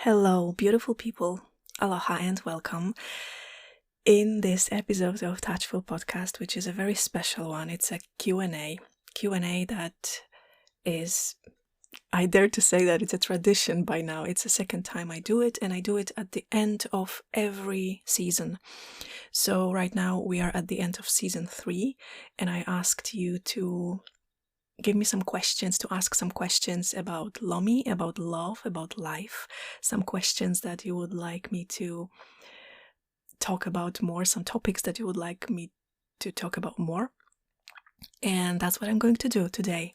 Hello, beautiful people. Aloha and welcome. In this episode of Touchful Podcast, which is a very special one, it's a Q&A that is, I dare to say that it's a tradition by now. It's the second time I do it, and I do it at the end of every season. So right now we are at the end of season 3, and I asked you to give me some questions, to ask some questions about Lomi, about love, about life, some questions that you would like me to talk about more, some topics that you would like me to talk about more. And that's what I'm going to do today.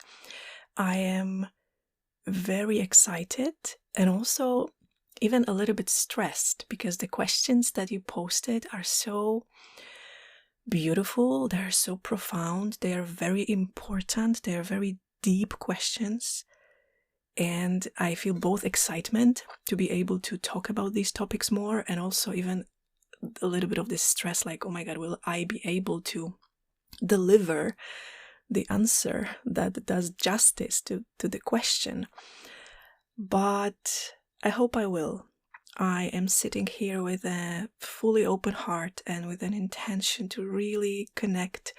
I am very excited and also even a little bit stressed because the questions that you posted are so beautiful, they're so profound, they are very important, they are very deep questions, and I feel both excitement to be able to talk about these topics more and also even a little bit of this stress, like, oh my god, will I be able to deliver the answer that does justice to the question? But I hope I will. I am sitting here with a fully open heart and with an intention to really connect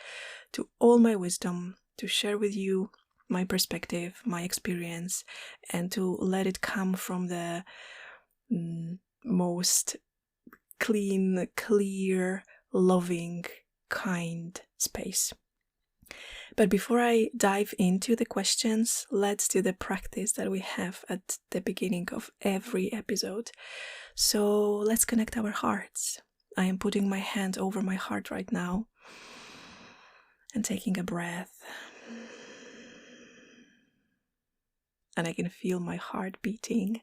to all my wisdom, to share with you my perspective, my experience, and to let it come from the most clean, clear, loving, kind space. But before I dive into the questions, let's do the practice that we have at the beginning of every episode. So let's connect our hearts. I am putting my hand over my heart right now and taking a breath. And I can feel my heart beating.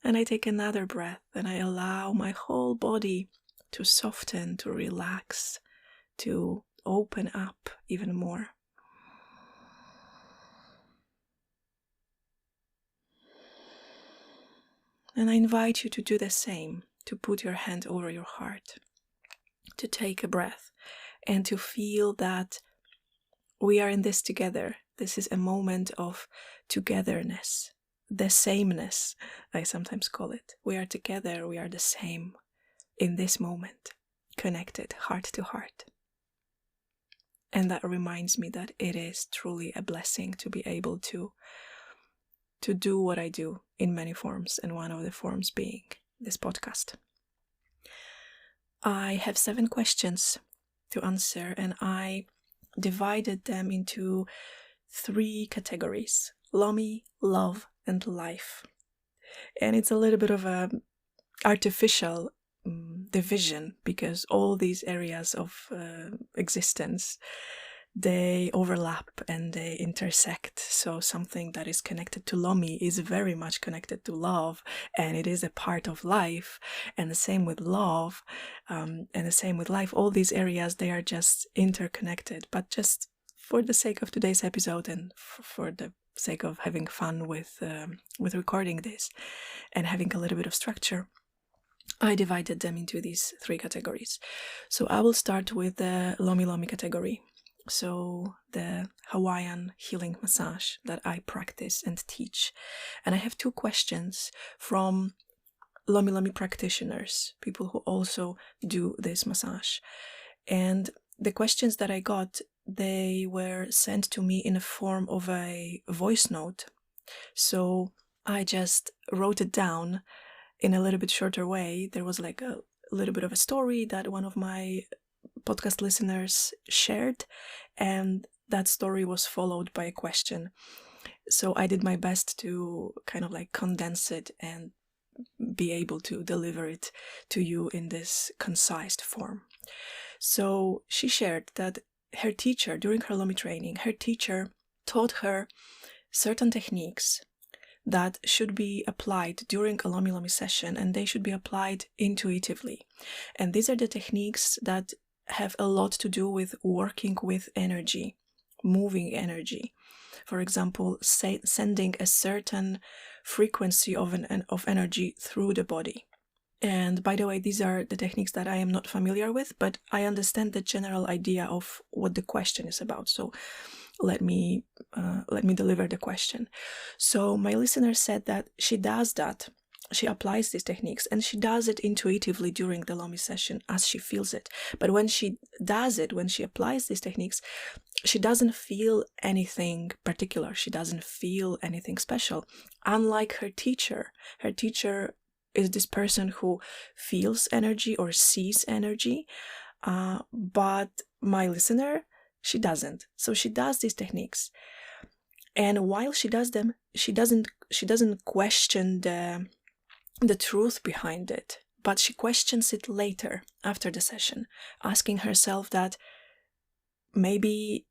And I take another breath and I allow my whole body to soften, to relax, to open up even more. And I invite you to do the same, to put your hand over your heart, to take a breath, and to feel that we are in this together. This is a moment of togetherness, the sameness, I sometimes call it. We are together, we are the same in this moment, connected heart to heart. And that reminds me that it is truly a blessing to be able to do what I do in many forms, and one of the forms being this podcast. I have 7 questions to answer, and I divided them into 3 categories: Lomi, love, and life. And it's a little bit of a artificial division because all these areas of existence, they overlap and they intersect. So something that is connected to Lomi is very much connected to love, and it is a part of life. And the same with love, and the same with life. All these areas, they are just interconnected. But just for the sake of today's episode and for the sake of having fun with recording this and having a little bit of structure, I divided them into these 3 categories. So I will start with the Lomi Lomi category. So the Hawaiian healing massage that I practice and teach. And I have 2 questions from Lomi Lomi practitioners, people who also do this massage. And the questions that I got, they were sent to me in a form of a voice note. So I just wrote it down in a little bit shorter way. There was like a little bit of a story that one of my podcast listeners shared, and that story was followed by a question. So I did my best to kind of like condense it and be able to deliver it to you in this concise form. So she shared that her teacher, during her Lomi training, her teacher taught her certain techniques that should be applied during a Lomi Lomi session, and they should be applied intuitively. And these are the techniques that have a lot to do with working with energy, moving energy. For example, sending a certain frequency of energy through the body. And by the way, these are the techniques that I am not familiar with, but I understand the general idea of what the question is about. So let me deliver the question. So my listener said that she does that she applies these techniques, and she does it intuitively during the Lomi session as she feels it. But when she does it, when she applies these techniques, she doesn't feel anything particular. She doesn't feel anything special. Unlike her teacher is this person who feels energy or sees energy, but my listener, she doesn't. So she does these techniques, and while she does them, she doesn't question the truth behind it, but she questions it later after the session, asking herself that maybe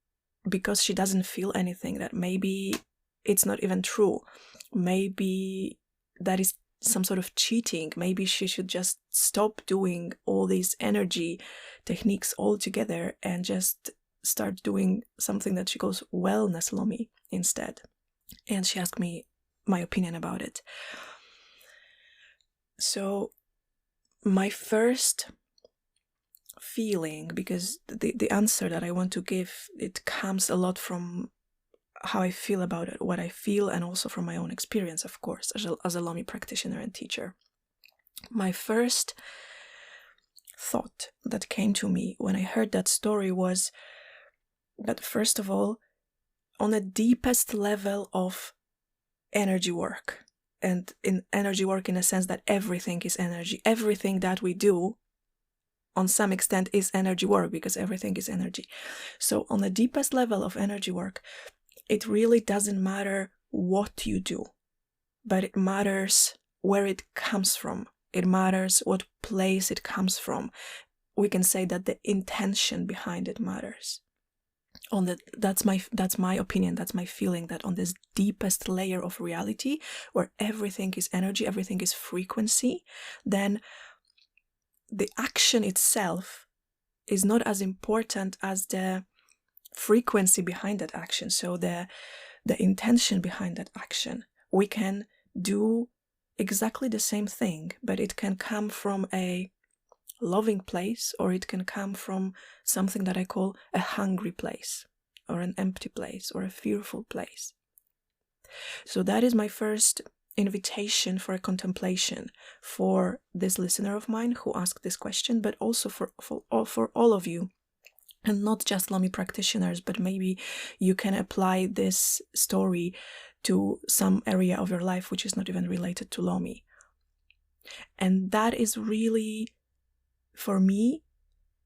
because she doesn't feel anything, that maybe it's not even true, maybe that is some sort of cheating, maybe she should just stop doing all these energy techniques altogether and just start doing something that she calls wellness Lomi instead. And she asked me my opinion about it. So my first feeling, because the answer that I want to give, it comes a lot from how I feel about it, what I feel, and also from my own experience, of course, as a Lomi practitioner and teacher. My first thought that came to me when I heard that story was that, first of all, on the deepest level of energy work, and in energy work in a sense that everything is energy, everything that we do on some extent is energy work, because everything is energy. So on the deepest level of energy work, it really doesn't matter what you do, but it matters where it comes from. It matters what place it comes from. We can say that the intention behind it matters. That's my opinion, that's my feeling, that on this deepest layer of reality, where everything is energy, everything is frequency, then the action itself is not as important as the frequency behind that action. So the intention behind that action. We can do exactly the same thing, but it can come from a loving place, or it can come from something that I call a hungry place, or an empty place, or a fearful place. So that is my first invitation for a contemplation for this listener of mine who asked this question, but also for all of you, and not just Lomi practitioners, but maybe you can apply this story to some area of your life which is not even related to Lomi. And that is really, for me,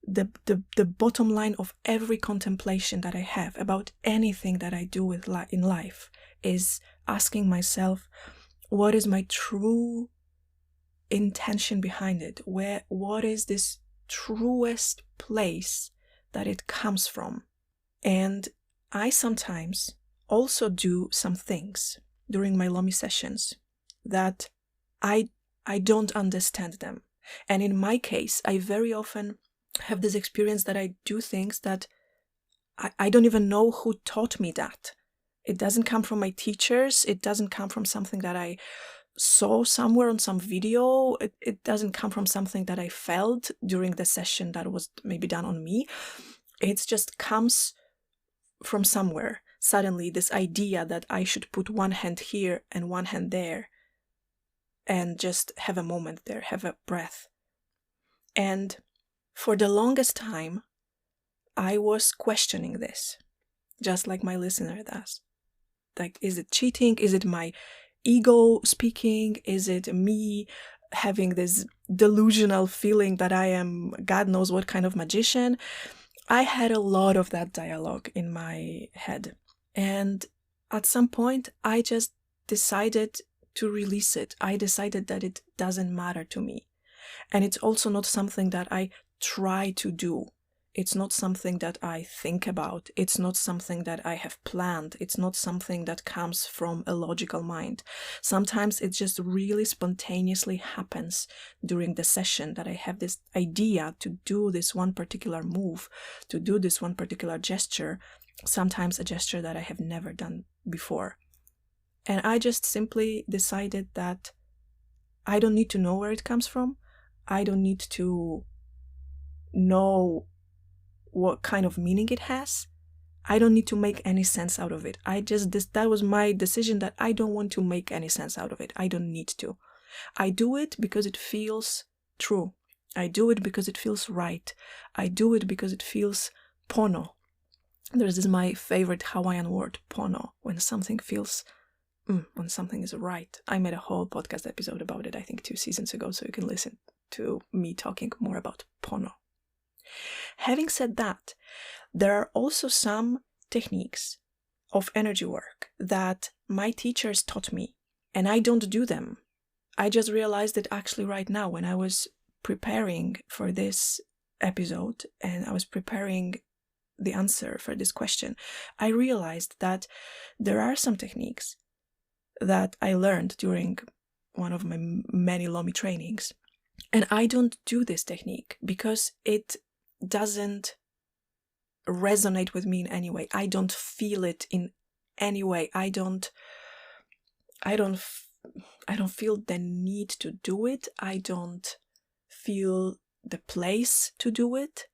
the bottom line of every contemplation that I have about anything that I do in life, is asking myself, what is my true intention behind it? What is this truest place that it comes from? And I sometimes also do some things during my Lomi sessions that I don't understand them. And in my case, I very often have this experience that I do things that I don't even know who taught me that. It doesn't come from my teachers. It doesn't come from something that I saw somewhere on some video. It doesn't come from something that I felt during the session that was maybe done on me. It just comes from somewhere. Suddenly, this idea that I should put one hand here and one hand there and just have a moment there, have a breath. And for the longest time, I was questioning this, just like my listener does. Like, is it cheating? Is it my ego speaking? Is it me having this delusional feeling that I am God knows what kind of magician? I had a lot of that dialogue in my head. And at some point, I just decided to release it. I decided that it doesn't matter to me. And it's also not something that I try to do. It's not something that I think about. It's not something that I have planned. It's not something that comes from a logical mind. Sometimes it just really spontaneously happens during the session that I have this idea to do this one particular move, to do this one particular gesture, sometimes a gesture that I have never done before. And I just simply decided that I don't need to know where it comes from. I don't need to know what kind of meaning it has. I don't need to make any sense out of it. That was my decision, that I don't want to make any sense out of it. I don't need to. I do it because it feels true. I do it because it feels right. I do it because it feels pono. This is my favorite Hawaiian word, pono, when something feels, when something is right. I made a whole podcast episode about it, I think 2 seasons ago, so you can listen to me talking more about pono. Having said that, there are also some techniques of energy work that my teachers taught me, and I don't do them. I just realized it actually right now when I was preparing for this episode and I was preparing the answer for this question. I realized that there are some techniques that I learned during one of my many Lomi trainings, and I don't do this technique because it doesn't resonate with me in any way. I don't feel it in any way. I don't feel the need to do it. I don't feel the place to do it.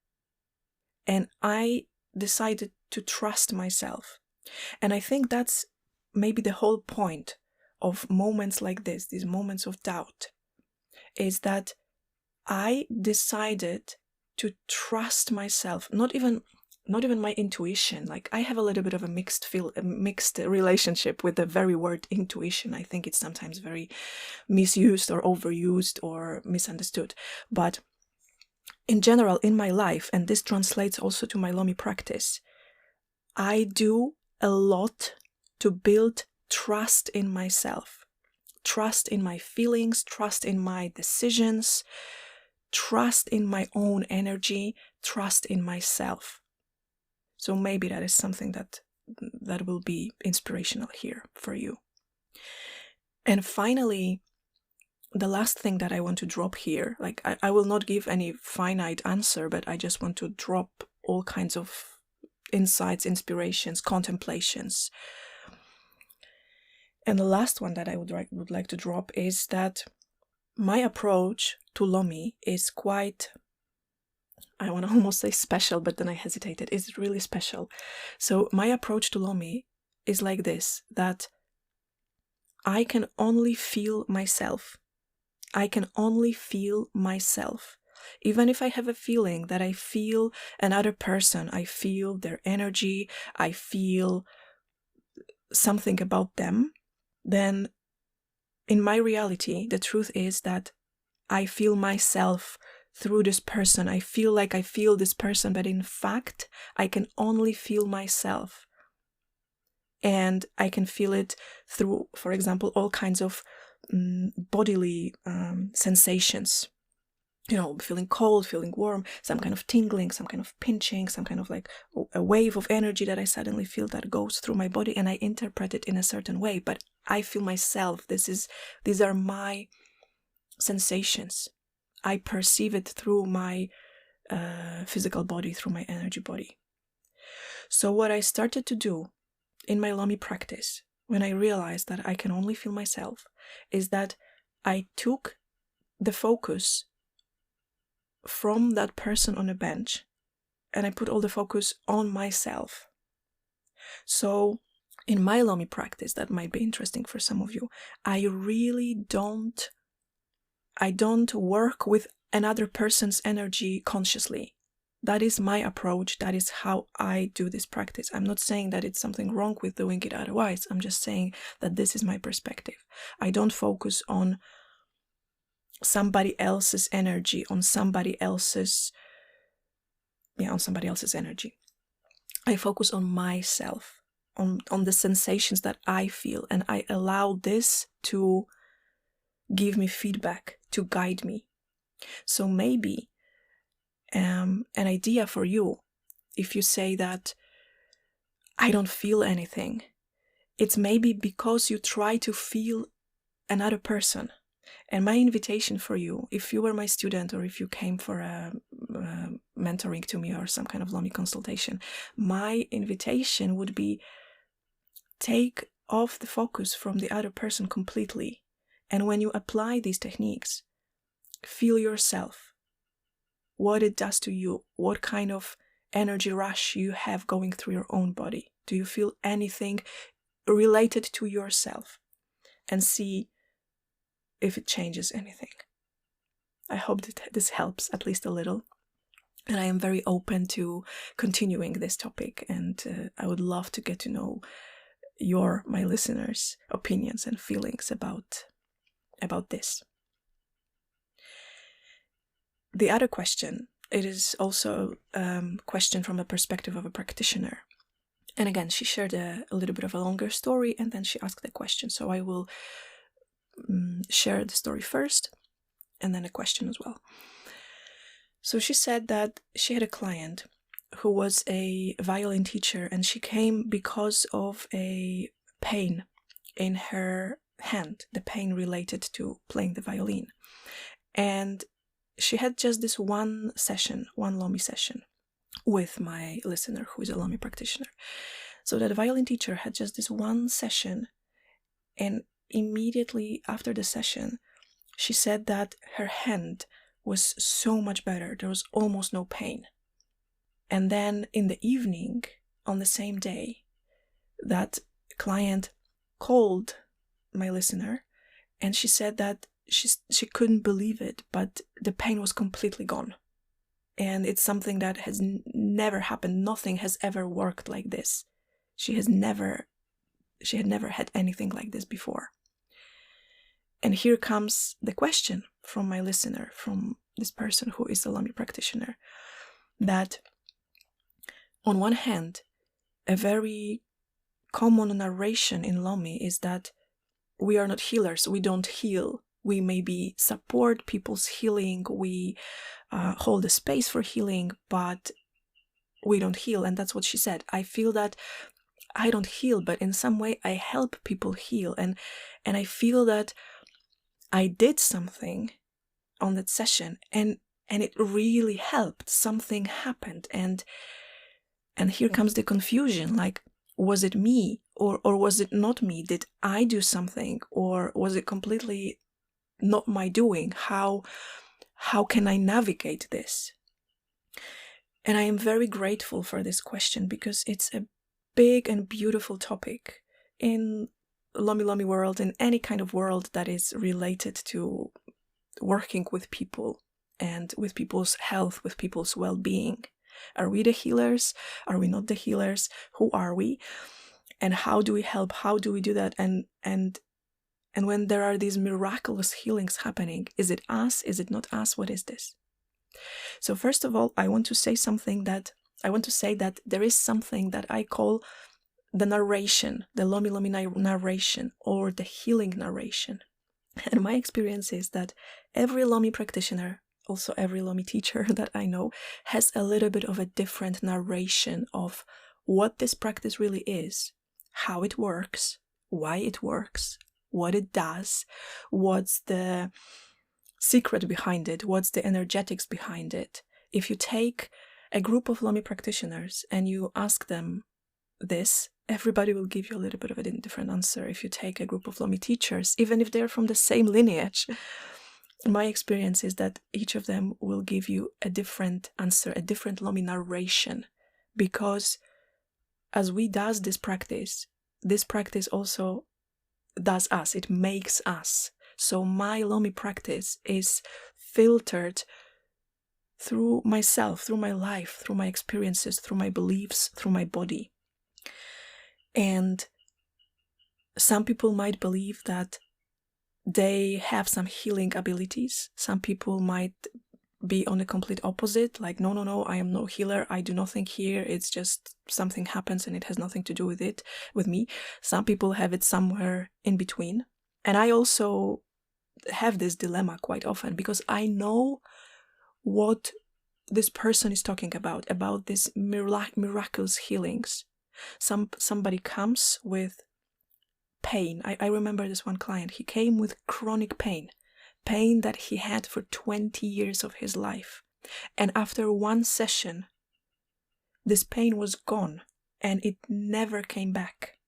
And I decided to trust myself. And I think that's maybe the whole point of moments like this, these moments of doubt, is that I decided to trust myself, not even my intuition. Like, I have a little bit of a mixed relationship with the very word intuition. I think it's sometimes very misused or overused or misunderstood. But in general, in my life, and this translates also to my Lomi practice, I do a lot to build trust in myself, trust in my feelings, trust in my decisions, trust in my own energy, trust in myself. So maybe that is something that will be inspirational here for you. And finally, the last thing that I want to drop here, like I will not give any finite answer, but I just want to drop all kinds of insights, inspirations, contemplations. And the last one that I would like to drop is that my approach to Lomi is quite, I want to almost say special, but then I hesitated. It's really special. So my approach to Lomi is like this, that I can only feel myself. I can only feel myself. Even if I have a feeling that I feel another person, I feel their energy, I feel something about them, then in my reality, the truth is that I feel myself through this person. I feel like I feel this person, but in fact, I can only feel myself. And I can feel it through, for example, all kinds of bodily sensations. You know, feeling cold, feeling warm, some kind of tingling, some kind of pinching, some kind of like a wave of energy that I suddenly feel that goes through my body, and I interpret it in a certain way. But I feel myself. These are my sensations. I perceive it through my physical body, through my energy body. So what I started to do in my Lomi practice, when I realized that I can only feel myself, is that I took the focus from that person on a bench and I put all the focus on myself. So in my Lomi practice, that might be interesting for some of you, I really don't work with another person's energy consciously. That is my approach. That is how I do this practice. I'm not saying that it's something wrong with doing it otherwise. I'm just saying that this is my perspective. I don't focus on somebody else's energy, on somebody else's energy. I focus on myself, on the sensations that I feel, and I allow this to give me feedback, to guide me. So maybe an idea for you, if you say that I don't feel anything, it's maybe because you try to feel another person. And my invitation for you, if you were my student or if you came for a mentoring to me or some kind of Lomi consultation, my invitation would be take off the focus from the other person completely. And when you apply these techniques, feel yourself, what it does to you, what kind of energy rush you have going through your own body. Do you feel anything related to yourself? And see if it changes anything. I hope that this helps at least a little. And I am very open to continuing this topic, and I would love to get to know my listeners' opinions and feelings about this. The other question, it is also a question from a perspective of a practitioner. And again, she shared a little bit of a longer story, and then she asked the question. So I will share the story first, and then a question as well. So she said that she had a client who was a violin teacher, and she came because of a pain in her hand, the pain related to playing the violin. And she had just this one Lomi session with my listener, who is a Lomi practitioner. So that violin teacher had just this one session, and immediately after the session, she said that her hand was so much better. There was almost no pain. And then in the evening, on the same day, that client called my listener, and she said that she couldn't believe it, but the pain was completely gone. And it's something that has never happened. Nothing has ever worked like this. She had never had anything like this before. And here comes the question from my listener, from this person who is a Lomi practitioner, that on one hand, a very common narration in Lomi is that we are not healers, we don't heal. We maybe support people's healing, we hold a space for healing, but we don't heal. And that's what she said. I feel that I don't heal, but in some way I help people heal. And I feel that I did something on that session, and it really helped. Something happened. And here comes the confusion, like, was it me or was it not me? Did I do something, or was it completely not my doing? How can I navigate this? And I am very grateful for this question, because it's a big and beautiful topic in Lomi world, in any kind of world that is related to working with people and with people's health, with people's well-being. Are we the healers? Are we not the healers? Who are we? And how do we help? How do we do that? And when there are these miraculous healings happening, is it us? Is it not us? What is this? So first of all, I want to say that there is something that I call the narration, the Lomi narration, or the healing narration. And my experience is that every Lomi practitioner, also every Lomi teacher that I know, has a little bit of a different narration of what this practice really is, how it works, why it works, what it does, what's the secret behind it, what's the energetics behind it. If you take a group of Lomi practitioners and you ask them this, everybody will give you a little bit of a different answer. If you take a group of Lomi teachers, even if they're from the same lineage, my experience is that each of them will give you a different answer, a different Lomi narration, because as we does this practice also does us, it makes us. So my Lomi practice is filtered through myself, through my life, through my experiences, through my beliefs, through my body. And some people might believe that they have some healing abilities. Some people might be on the complete opposite, like, no, I am no healer, I do nothing here, it's just something happens and it has nothing to do with me. Some people have it somewhere in between. And I also have this dilemma quite often, because I know what this person is talking about these miraculous healings. Somebody comes with pain. I remember this one client, he came with chronic pain that he had for 20 years of his life. And after one session, this pain was gone and it never came back.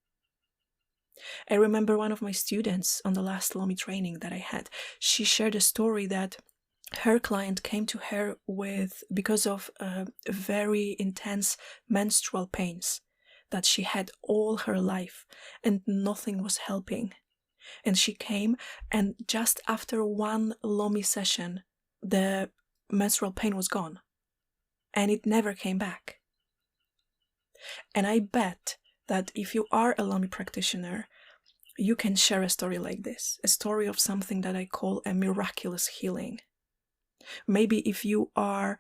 I remember one of my students on the last Lomi training that I had, she shared a story that her client came to her because of very intense menstrual pains that she had all her life, and nothing was helping. And she came, and just after one Lomi session, the menstrual pain was gone. And it never came back. And I bet that if you are a Lomi practitioner, you can share a story like this, a story of something that I call a miraculous healing. Maybe if you are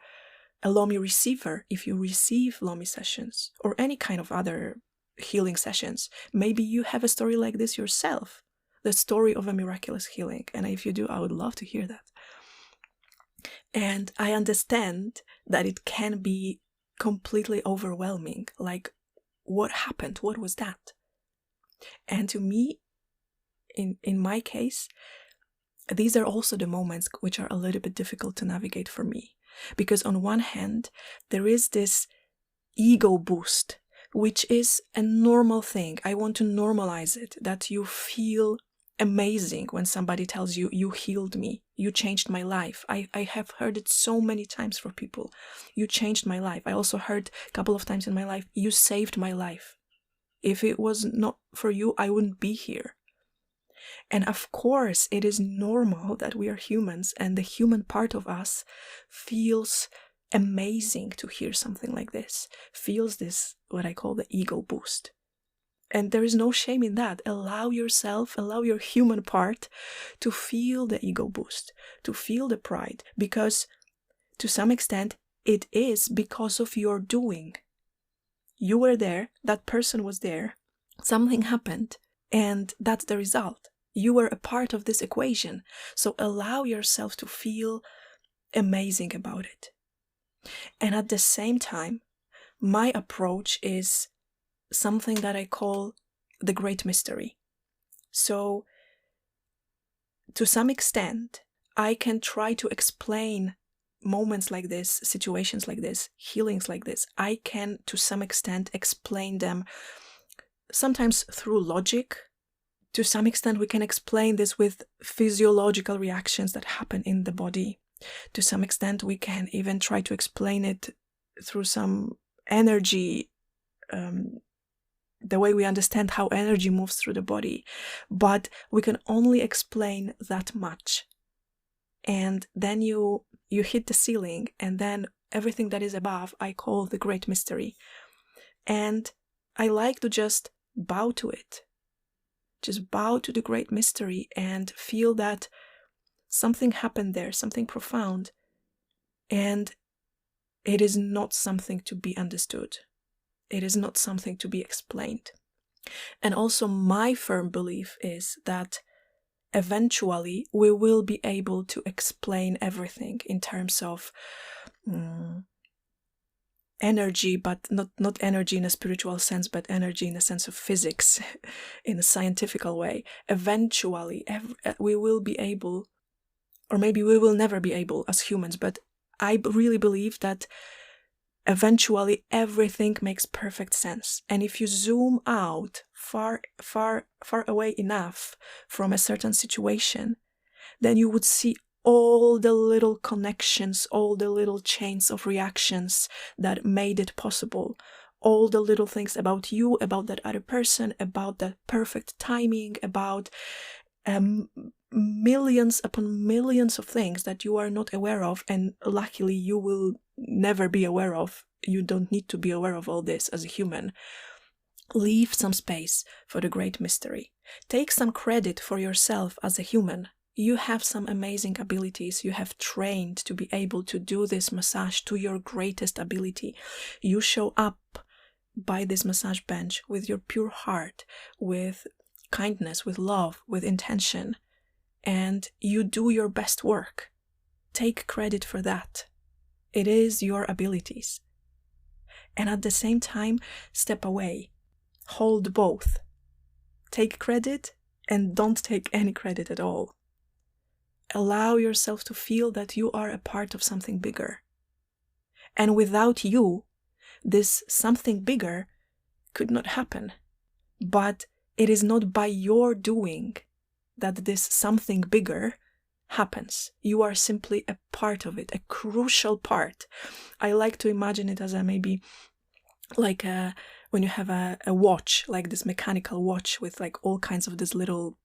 a Lomi receiver, if you receive Lomi sessions or any kind of other healing sessions, maybe you have a story like this yourself, the story of a miraculous healing. And if you do, I would love to hear that. And I understand that it can be completely overwhelming. Like, what happened? What was that? And to me, in my case, these are also the moments which are a little bit difficult to navigate for me. Because on one hand, there is this ego boost, which is a normal thing. I want to normalize it, that you feel amazing when somebody tells you, you healed me, you changed my life. I have heard it so many times from people. You changed my life. I also heard a couple of times in my life, you saved my life. If it was not for you, I wouldn't be here. And of course, it is normal that we are humans, and the human part of us feels amazing to hear something like this, feels this, what I call the ego boost. And there is no shame in that. Allow yourself, allow your human part to feel the ego boost, to feel the pride, because to some extent, it is because of your doing. You were there, that person was there, something happened, and that's the result. You were a part of this equation. So allow yourself to feel amazing about it. And at the same time, my approach is something that I call the great mystery. So to some extent, I can try to explain moments like this, situations like this, healings like this. I can, to some extent, explain them sometimes through logic. To some extent, we can explain this with physiological reactions that happen in the body. To some extent, we can even try to explain it through some energy, the way we understand how energy moves through the body. But we can only explain that much. And then you hit the ceiling, and then everything that is above, I call the great mystery. And I like to just bow to it. Just bow to the great mystery and feel that something happened there, something profound, and it is not something to be understood. It is not something to be explained. And also my firm belief is that eventually we will be able to explain everything in terms of energy, but not energy in a spiritual sense, but energy in a sense of physics, in a scientific way. Eventually, we will be able, or maybe we will never be able as humans, but I really believe that eventually everything makes perfect sense. And if you zoom out far away enough from a certain situation, then you would see all the little connections, all the little chains of reactions that made it possible, all the little things about you, about that other person, about that perfect timing, about millions upon millions of things that you are not aware of, and luckily you will never be aware of. You don't need to be aware of all this as a human. Leave some space for the great mystery. Take some credit for yourself as a human. You have some amazing abilities. You have trained to be able to do this massage to your greatest ability. You show up by this massage bench with your pure heart, with kindness, with love, with intention, and you do your best work. Take credit for that. It is your abilities. And at the same time, step away. Hold both. Take credit and don't take any credit at all. Allow yourself to feel that you are a part of something bigger. And without you, this something bigger could not happen. But it is not by your doing that this something bigger happens. You are simply a part of it, a crucial part. I like to imagine it as maybe like when you have a watch, like this mechanical watch with like all kinds of these little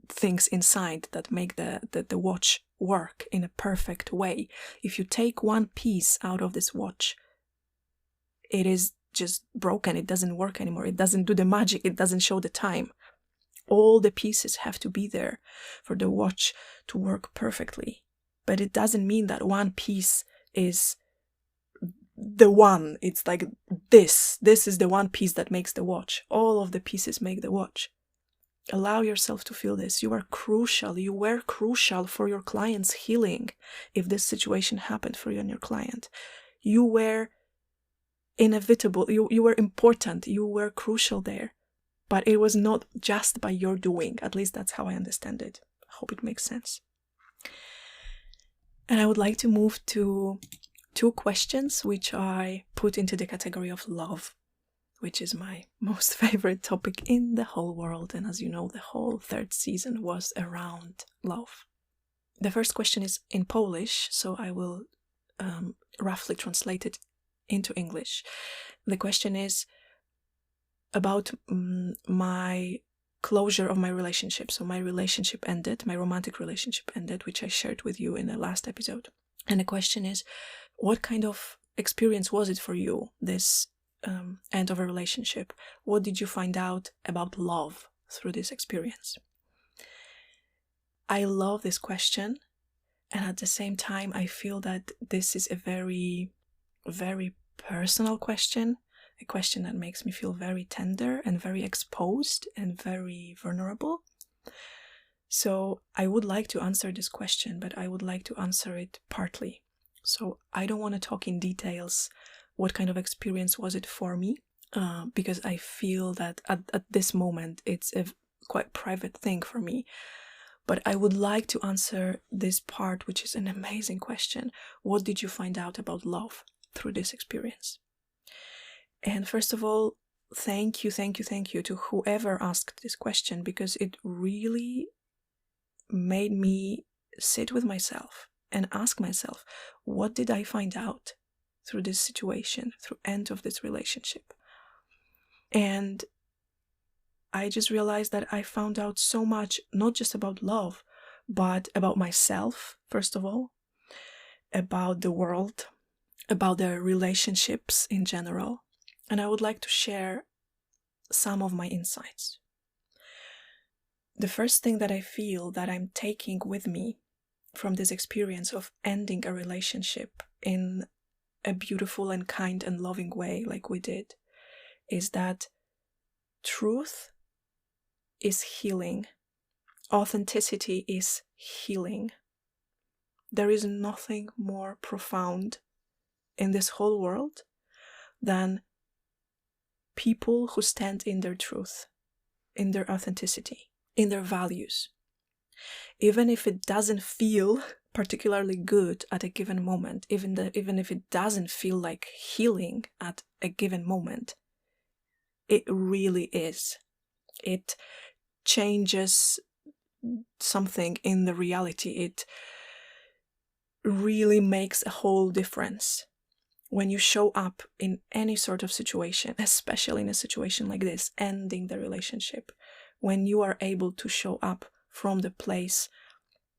things inside that make the watch work in a perfect way. If you take one piece out of this watch, it is just broken. It doesn't work anymore. It doesn't do the magic. It doesn't show the time. All the pieces have to be there for the watch to work perfectly. But it doesn't mean that one piece is the one. It's like this is the one piece that makes the watch. All of the pieces make the watch. Allow yourself to feel this. You are crucial. You were crucial for your client's healing. If this situation happened for you and your client, you were inevitable. You were important. You were crucial there. But it was not just by your doing. At least that's how I understand it. I hope it makes sense. And I would like to move to 2 questions which I put into the category of love, which is my most favorite topic in the whole world. And as you know, the whole 3rd season was around love. The first question is in Polish, so I will roughly translate it into English. The question is about my closure of my relationship. So my relationship ended, my romantic relationship ended, which I shared with you in the last episode. And the question is, what kind of experience was it for you, this end of a relationship? What did you find out about love through this experience? I love this question, and at the same time I feel that this is a very, very personal question, a question that makes me feel very tender and very exposed and very vulnerable. So I would like to answer this question, but I would like to answer it partly. So I don't want to talk in details what kind of experience was it for me, because I feel that at this moment it's a quite private thing for me. But I would like to answer this part, which is an amazing question. What did you find out about love through this experience? And first of all, thank you to whoever asked this question, because it really made me sit with myself and ask myself, what did I find out through this situation, through end of this relationship? And I just realized that I found out so much, not just about love, but about myself, first of all, about the world, about the relationships in general. And I would like to share some of my insights. The first thing that I feel that I'm taking with me from this experience of ending a relationship in a beautiful and kind and loving way like we did is that truth is healing. Authenticity is healing. There is nothing more profound in this whole world than people who stand in their truth, in their authenticity, in their values. Even if it doesn't feel particularly good at a given moment, even if it doesn't feel like healing at a given moment, it really is. It changes something in the reality. It really makes a whole difference. When you show up in any sort of situation, especially in a situation like this, ending the relationship, when you are able to show up from the place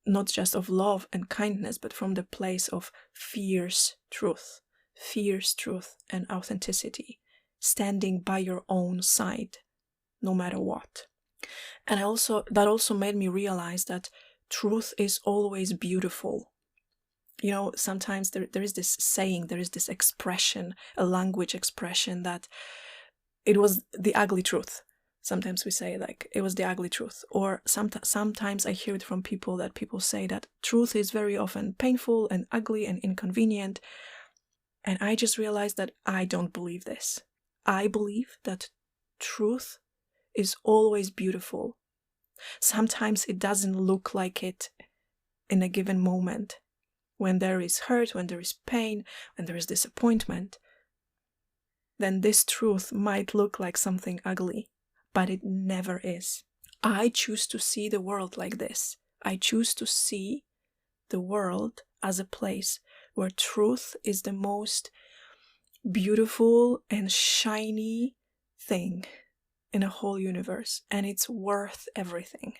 not just of love and kindness, but from the place of fierce truth and authenticity, standing by your own side, no matter what. And that also made me realize that truth is always beautiful. You know, sometimes there is this saying, there is this expression, a language expression, that it was the ugly truth. Sometimes we say like it was the ugly truth. Or sometimes I hear it from people that people say that truth is very often painful and ugly and inconvenient. And I just realized that I don't believe this. I believe that truth is always beautiful. Sometimes it doesn't look like it in a given moment. When there is hurt, when there is pain, when there is disappointment, then this truth might look like something ugly, but it never is. I choose to see the world like this. I choose to see the world as a place where truth is the most beautiful and shiny thing in a whole universe, and it's worth everything.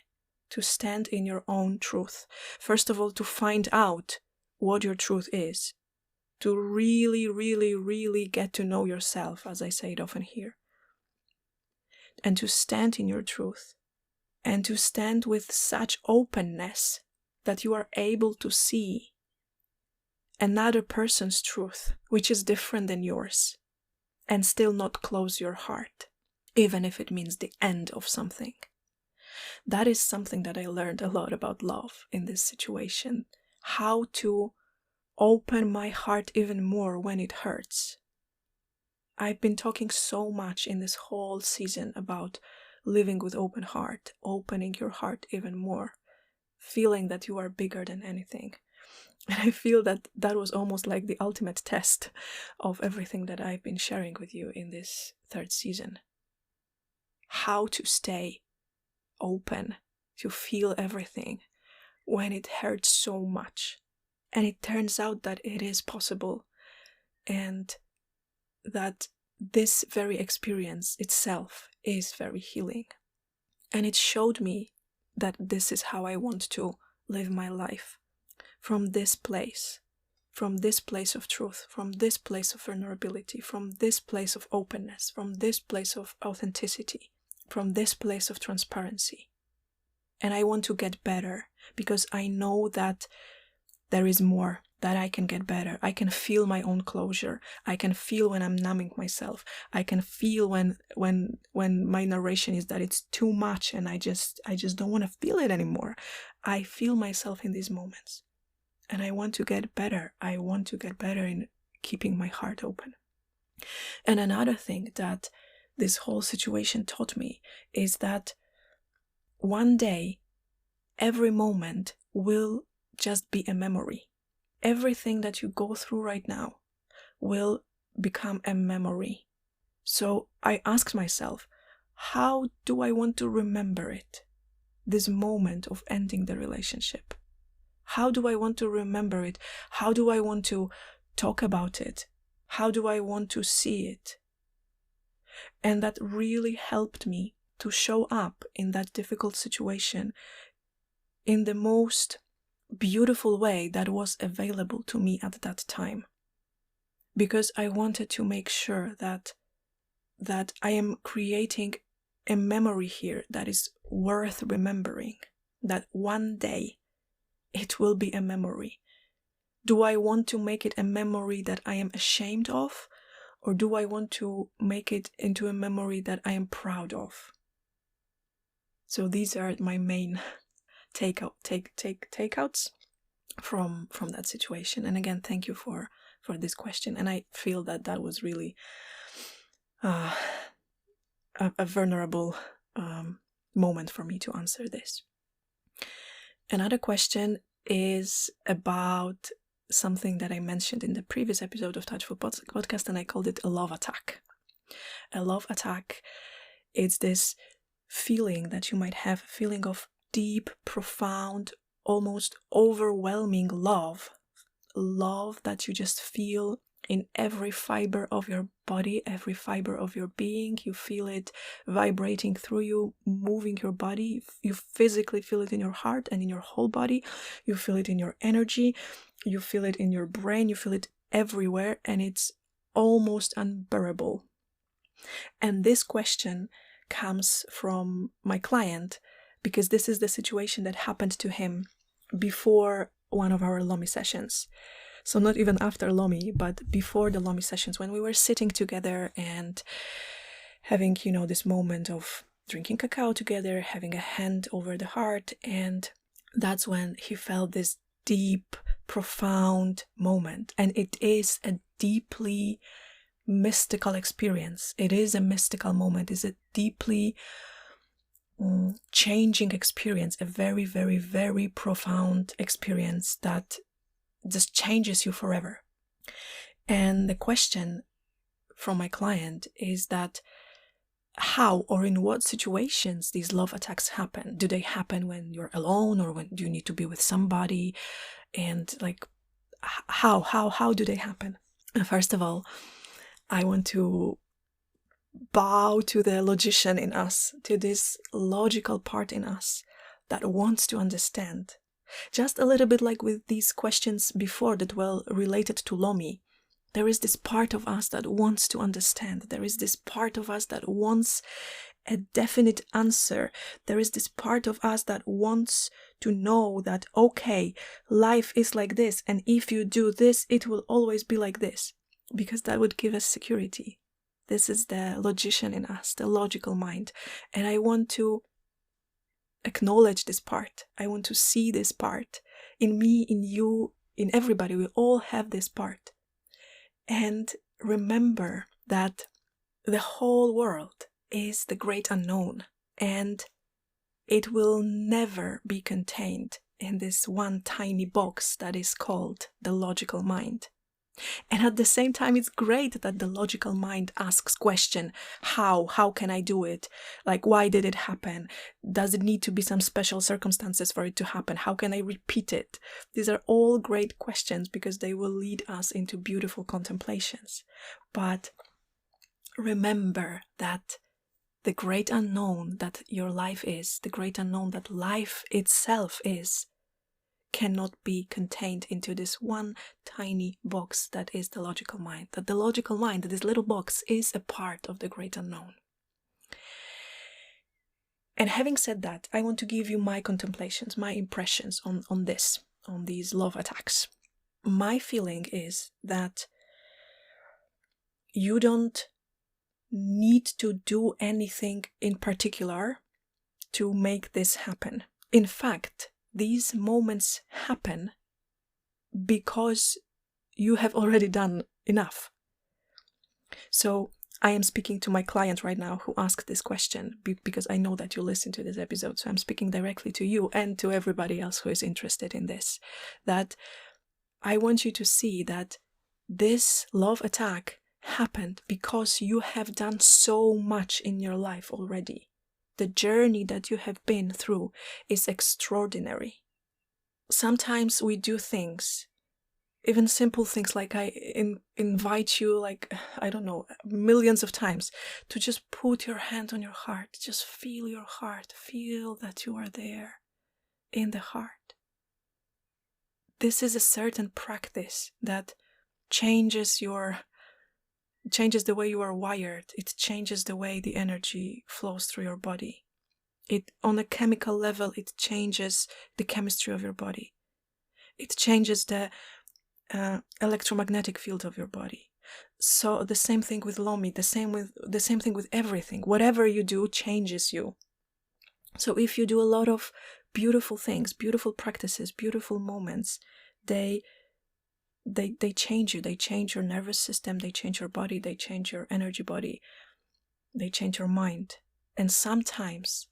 to stand in your own truth. First of all, to find out what your truth is. To really, really, really get to know yourself, as I say it often here. And to stand in your truth. And to stand with such openness that you are able to see another person's truth, which is different than yours, and still not close your heart, even if it means the end of something. That is something that I learned a lot about love in this situation. How to open my heart even more when it hurts. I've been talking so much in this whole season about living with open heart, opening your heart even more, feeling that you are bigger than anything. And I feel that that was almost like the ultimate test of everything that I've been sharing with you in this third season. How to stay open, to feel everything when it hurts so much. And it turns out that it is possible, and that this very experience itself is very healing. And it showed me that this is how I want to live my life. From this place of truth, from this place of vulnerability, from this place of openness, from this place of authenticity, from this place of transparency. And I want to get better, because I know that there is more, that I can get better. I can feel my own closure. I can feel when I'm numbing myself. I can feel when my narration is that it's too much and I just don't want to feel it anymore. I feel myself in these moments. And I want to get better. I want to get better in keeping my heart open. And another thing that this whole situation taught me is that one day, every moment will just be a memory. Everything that you go through right now will become a memory. So I asked myself, how do I want to remember it? This moment of ending the relationship. How do I want to remember it? How do I want to talk about it? How do I want to see it? And that really helped me to show up in that difficult situation in the most beautiful way that was available to me at that time. Because I wanted to make sure that I am creating a memory here that is worth remembering. That one day it will be a memory. Do I want to make it a memory that I am ashamed of? Or do I want to make it into a memory that I am proud of? So these are my main takeouts from that situation. And again, thank you for this question. And I feel that was really a vulnerable moment for me to answer this. Another question is about something that I mentioned in the previous episode of Touchful Podcast, and I called it a love attack. A love attack is this feeling that you might have, a feeling of deep, profound, almost overwhelming love that you just feel in every fiber of your body, every fiber of your being. You feel it vibrating through you, moving your body. You physically feel it in your heart and in your whole body. You feel it in your energy. You feel it in your brain. You feel it everywhere, and it's almost unbearable. And this question comes from my client, because this is the situation that happened to him before one of our Lomi sessions. So not even after Lomi, but before the Lomi sessions, when we were sitting together and having, this moment of drinking cacao together, having a hand over the heart. And that's when he felt this deep, profound moment. And it is a deeply mystical experience. It is a mystical moment. It's a deeply changing experience, a very, very, very profound experience that just changes you forever. And the question from my client is that how or in what situations these love attacks happen. Do they happen when you're alone, or when do you need to be with somebody? And how do they happen? First of all, I want to bow to the logician in us, to this logical part in us that wants to understand. Just a little bit like with these questions before that were related to Lomi. There is this part of us that wants to understand. There is this part of us that wants a definite answer. There is this part of us that wants to know that, okay, life is like this, and if you do this, it will always be like this, because that would give us security. This is the logician in us, the logical mind. And I want to acknowledge this part. I want to see this part in me, in you, in everybody. We all have this part. And remember that the whole world is the great unknown, and it will never be contained in this one tiny box that is called the logical mind. And at the same time, it's great that the logical mind asks question, how can I do it? Like, why did it happen? Does it need to be some special circumstances for it to happen? How can I repeat it? These are all great questions because they will lead us into beautiful contemplations. But remember that the great unknown that your life is, the great unknown that life itself is, cannot be contained into this one tiny box that is the logical mind. That the logical mind, that this little box, is a part of the great unknown. And having said that, I want to give you my contemplations, my impressions on these love attacks. My feeling is that you don't need to do anything in particular to make this happen. In fact, these moments happen because you have already done enough. So I am speaking to my client right now who asked this question because I know that you listen to this episode. So I'm speaking directly to you and to everybody else who is interested in this. That I want you to see that this love attack happened because you have done so much in your life already. The journey that you have been through is extraordinary. Sometimes we do things, even simple things like I invite you, like, I don't know, millions of times to just put your hand on your heart. Just feel your heart. Feel that you are there in the heart. This is a certain practice that changes the way you are wired. It changes the way the energy flows through your body. On a chemical level, it changes the chemistry of your body. It changes the electromagnetic field of your body. So the same thing with Lomi, the same thing with everything. Whatever you do changes you. So if you do a lot of beautiful things, beautiful practices, beautiful moments, they change you. They change your nervous system, they change your body, they change your energy body, they change your mind. And sometimes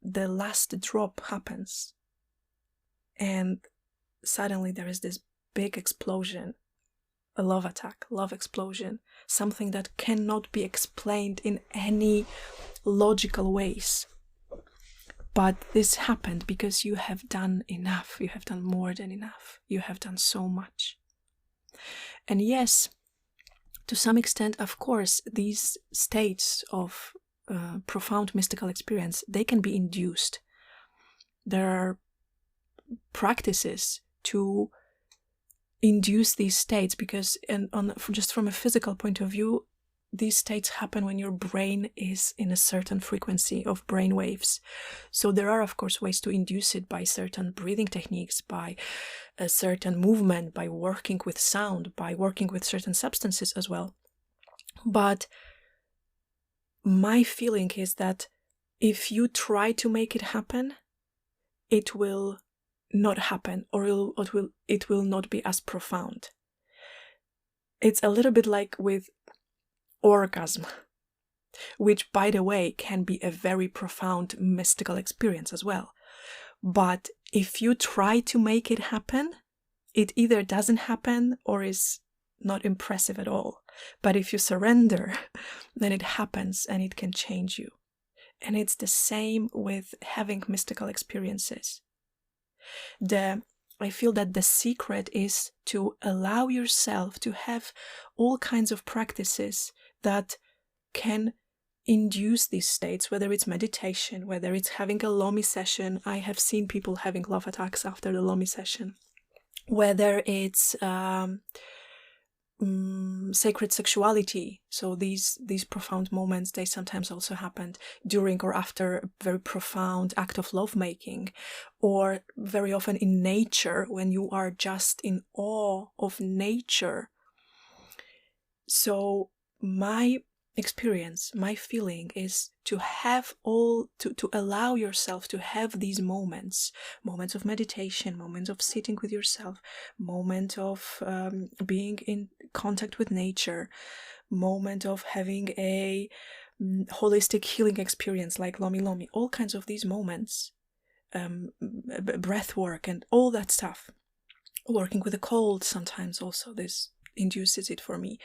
the last drop happens and suddenly there is this big explosion, a love attack, love explosion, something that cannot be explained in any logical ways. But this happened because you have done enough. You have done more than enough. You have done so much. And yes, to some extent, of course, these states of profound mystical experience, they can be induced. There are practices to induce these states because, just from a physical point of view, these states happen when your brain is in a certain frequency of brain waves. So there are, of course, ways to induce it by certain breathing techniques, by a certain movement, by working with sound, by working with certain substances as well. But my feeling is that if you try to make it happen, it will not happen, or it will not be as profound. It's a little bit like with orgasm, which, by the way, can be a very profound mystical experience as well. But if you try to make it happen, it either doesn't happen or is not impressive at all. But if you surrender, then it happens and it can change you. And it's the same with having mystical experiences. I feel that the secret is to allow yourself to have all kinds of practices that can induce these states, whether it's meditation, whether it's having a Lomi session. I have seen people having love attacks after the Lomi session. Whether it's sacred sexuality. So these profound moments, they sometimes also happened during or after a very profound act of lovemaking, or very often in nature when you are just in awe of nature. So my experience, my feeling is to have to allow yourself to have these moments of meditation, moments of sitting with yourself, moment of being in contact with nature, moment of having a holistic healing experience like Lomi, all kinds of these moments, breath work and all that stuff, working with a cold sometimes also, this induces it for me.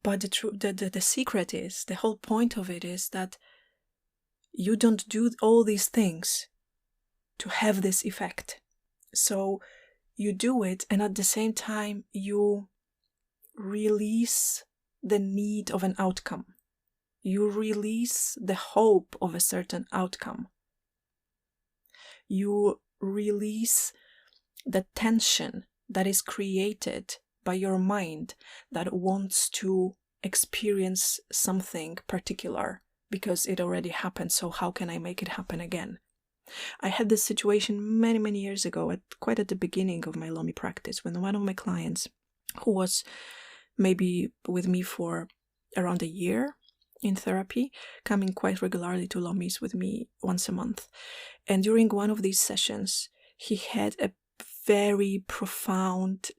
But the secret is, the whole point of it is that you don't do all these things to have this effect. So you do it, and at the same time you release the need of an outcome. You release the hope of a certain outcome. You release the tension that is created by your mind that wants to experience something particular because it already happened, so how can I make it happen again? I had this situation many years ago, quite at the beginning of my Lomi practice, when one of my clients, who was maybe with me for around a year in therapy, coming quite regularly to Lomis with me once a month, and during one of these sessions he had a very profound,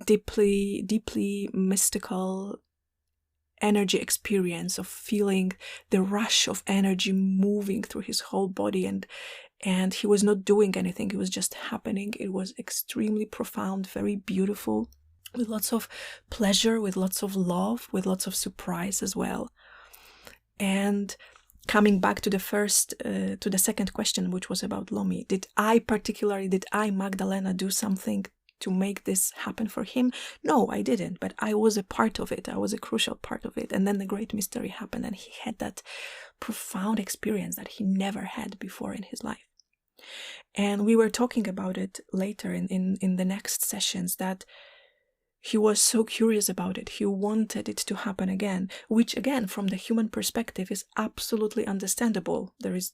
deeply mystical energy experience of feeling the rush of energy moving through his whole body, and he was not doing anything, it was just happening. It was extremely profound, very beautiful, with lots of pleasure, with lots of love, with lots of surprise as well. And coming back to the second question, which was about Lomi, did I, Magdalena, do something to make this happen for him? No, I didn't, but I was a part of it. I was a crucial part of it. And then the great mystery happened, and he had that profound experience that he never had before in his life. And we were talking about it later in the next sessions, that he was so curious about it. He wanted it to happen again, which again, from the human perspective, is absolutely understandable. There is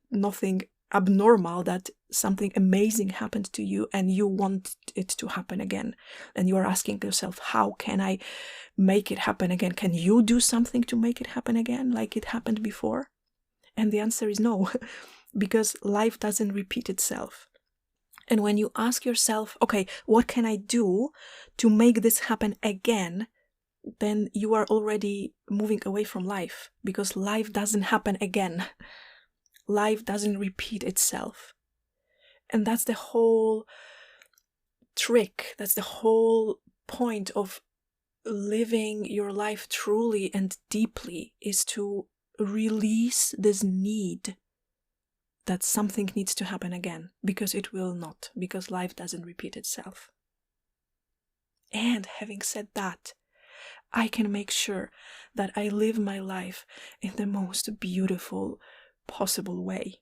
nothing abnormal that something amazing happened to you and you want it to happen again. And you are asking yourself, how can I make it happen again? Can you do something to make it happen again like it happened before? And the answer is no, because life doesn't repeat itself. And when you ask yourself, okay, what can I do to make this happen again? Then you are already moving away from life, because life doesn't happen again. Life doesn't repeat itself. And that's the whole trick. That's the whole point of living your life truly and deeply, is to release this need that something needs to happen again, because it will not, because life doesn't repeat itself. And having said that, I can make sure that I live my life in the most beautiful possible way,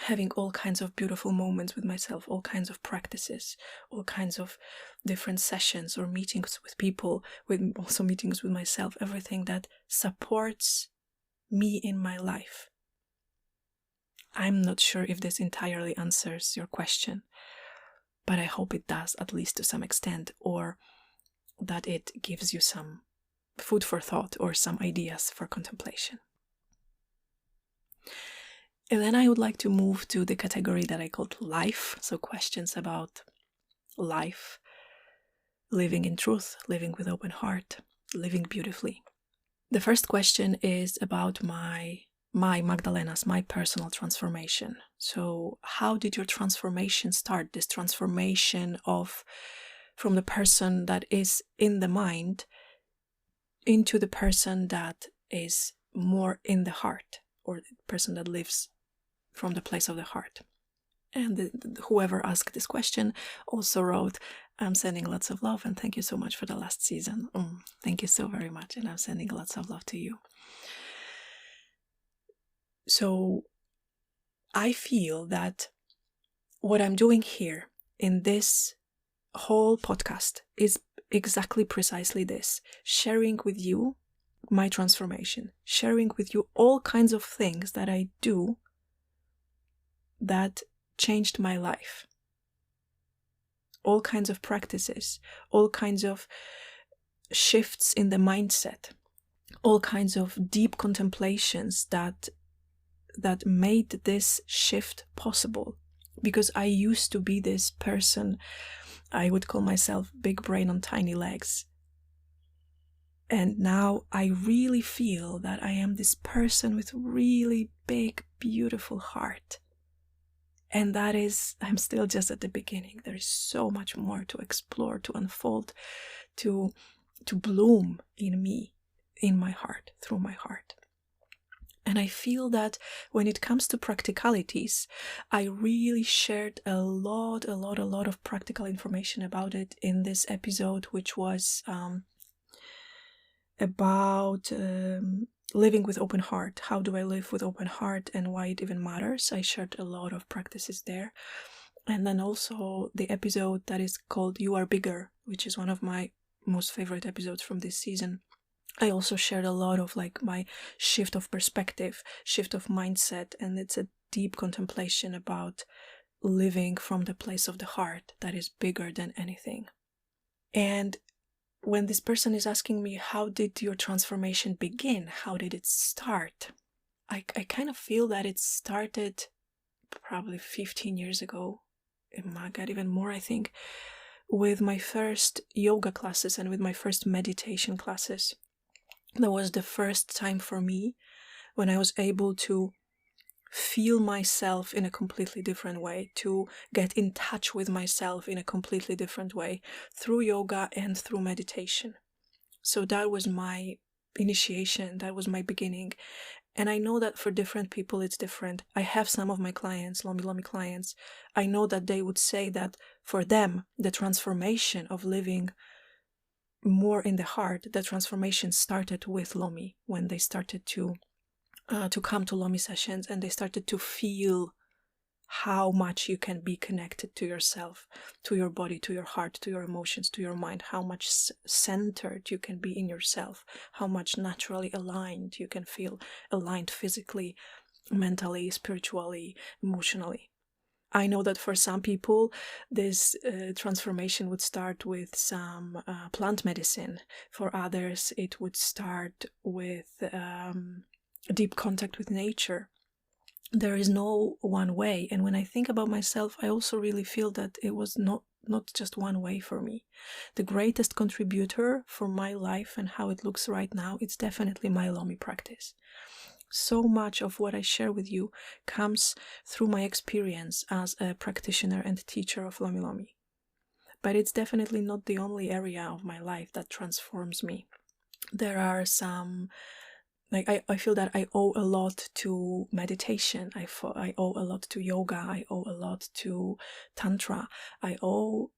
having all kinds of beautiful moments with myself, all kinds of practices, all kinds of different sessions or meetings with people, with also meetings with myself, everything that supports me in my life. I'm not sure if this entirely answers your question, but I hope it does, at least to some extent, or that it gives you some food for thought or some ideas for contemplation. And then I would like to move to the category that I called life, so questions about life, living in truth, living with open heart, living beautifully. The first question is about my Magdalena's, my personal transformation. So how did your transformation start? This transformation from the person that is in the mind into the person that is more in the heart, or the person that lives from the place of the heart. And whoever asked this question also wrote, I'm sending lots of love and thank you so much for the last season. Thank you so very much, and I'm sending lots of love to you. So I feel that what I'm doing here in this whole podcast is exactly precisely this: sharing with you my transformation, sharing with you all kinds of things that I do that changed my life, all kinds of practices, all kinds of shifts in the mindset, all kinds of deep contemplations that made this shift possible. Because I used to be this person, I would call myself big brain on tiny legs. And now I really feel that I am this person with really big, beautiful heart. And that is, I'm still just at the beginning. There is so much more to explore, to unfold, to bloom in me, in my heart, through my heart. And I feel that when it comes to practicalities, I really shared a lot of practical information about it in this episode, which was about living with open heart. How do I live with open heart and why it even matters? I shared a lot of practices there. And then also the episode that is called You Are Bigger, which is one of my most favorite episodes from this season. I also shared a lot of my shift of perspective, shift of mindset, and it's a deep contemplation about living from the place of the heart that is bigger than anything. And when this person is asking me, how did your transformation begin? How did it start? I kind of feel that it started probably 15 years ago. My God, even more, I think, with my first yoga classes and with my first meditation classes. That was the first time for me when I was able to feel myself in a completely different way, to get in touch with myself in a completely different way through yoga and through meditation. So that was my initiation, that was my beginning. And I know that for different people it's different. I have some of my clients, Lomi clients, I know that they would say that for them, the transformation of living more in the heart, the transformation started with Lomi, when they started to come to Lomi sessions and they started to feel how much you can be connected to yourself, to your body, to your heart, to your emotions, to your mind, how much centered you can be in yourself, how much naturally aligned you can feel, aligned physically, mentally, spiritually, emotionally. I know that for some people, this transformation would start with some plant medicine. For others, it would start with deep contact with nature. There is no one way. And when I think about myself, I also really feel that it was not just one way for me. The greatest contributor for my life and how it looks right now, it's definitely my Lomi practice. So much of what I share with you comes through my experience as a practitioner and teacher of Lomi Lomi. But it's definitely not the only area of my life that transforms me. There are some, I feel that I owe a lot to meditation. I owe a lot to yoga. I owe a lot to Tantra. I owe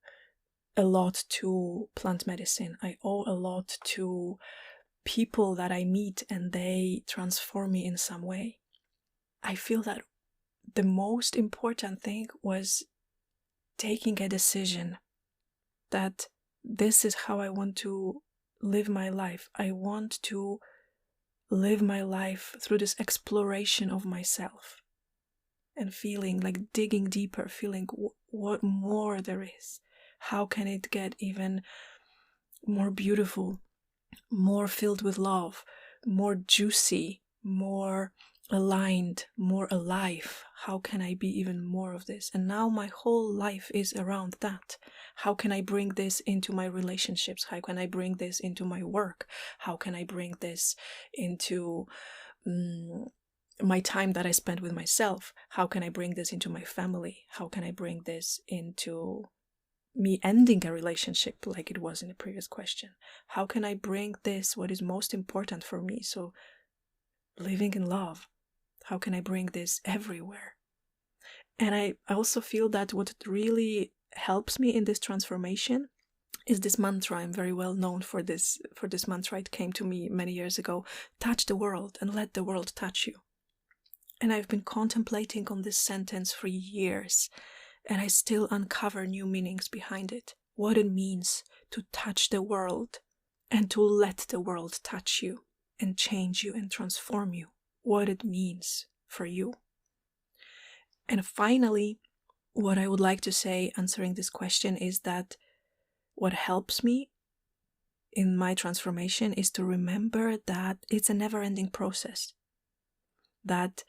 a lot to plant medicine. I owe a lot to people that I meet and they transform me in some way. I feel that the most important thing was taking a decision that this is how I want to live my life. I want to live my life through this exploration of myself and feeling like digging deeper, feeling what more there is. How can it get even more beautiful, more filled with love, more juicy, more aligned, more alive? How can I be even more of this? And now my whole life is around that. How can I bring this into my relationships? How can I bring this into my work? How can I bring this into my time that I spend with myself? How can I bring this into my family? How can I bring this into me ending a relationship, like it was in the previous question? How can I bring this, what is most important for me? So living in love. How can I bring this everywhere? And I also feel that what really helps me in this transformation is this mantra. I'm very well known for this mantra. It came to me many years ago. Touch the world and let the world touch you. And I've been contemplating on this sentence for years, and I still uncover new meanings behind it. What it means to touch the world and to let the world touch you and change you and transform you. What it means for you. And finally, what I would like to say answering this question is that what helps me in my transformation is to remember that it's a never-ending process. That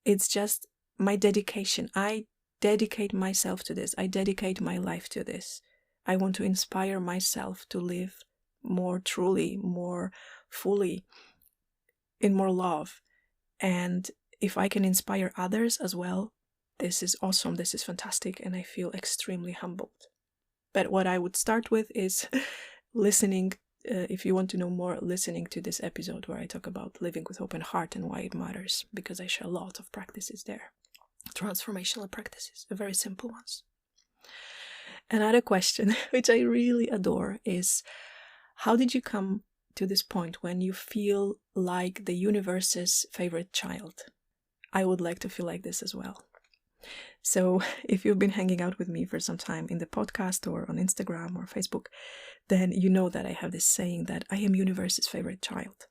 it's just my dedication. I dedicate myself to this. I dedicate my life to this. I want to inspire myself to live more truly, more fully, in more love. And if I can inspire others as well, this is awesome, this is fantastic, and I feel extremely humbled. But what I would start with is listening, if you want to know more, listening to this episode where I talk about living with open heart and why it matters, because I share a lot of practices there. Transformational practices, very simple ones. Another question, which I really adore, is how did you come to this point when you feel like the universe's favorite child? I would like to feel like this as well. So if you've been hanging out with me for some time in the podcast or on Instagram or Facebook, then you know that I have this saying that I am universe's favorite child.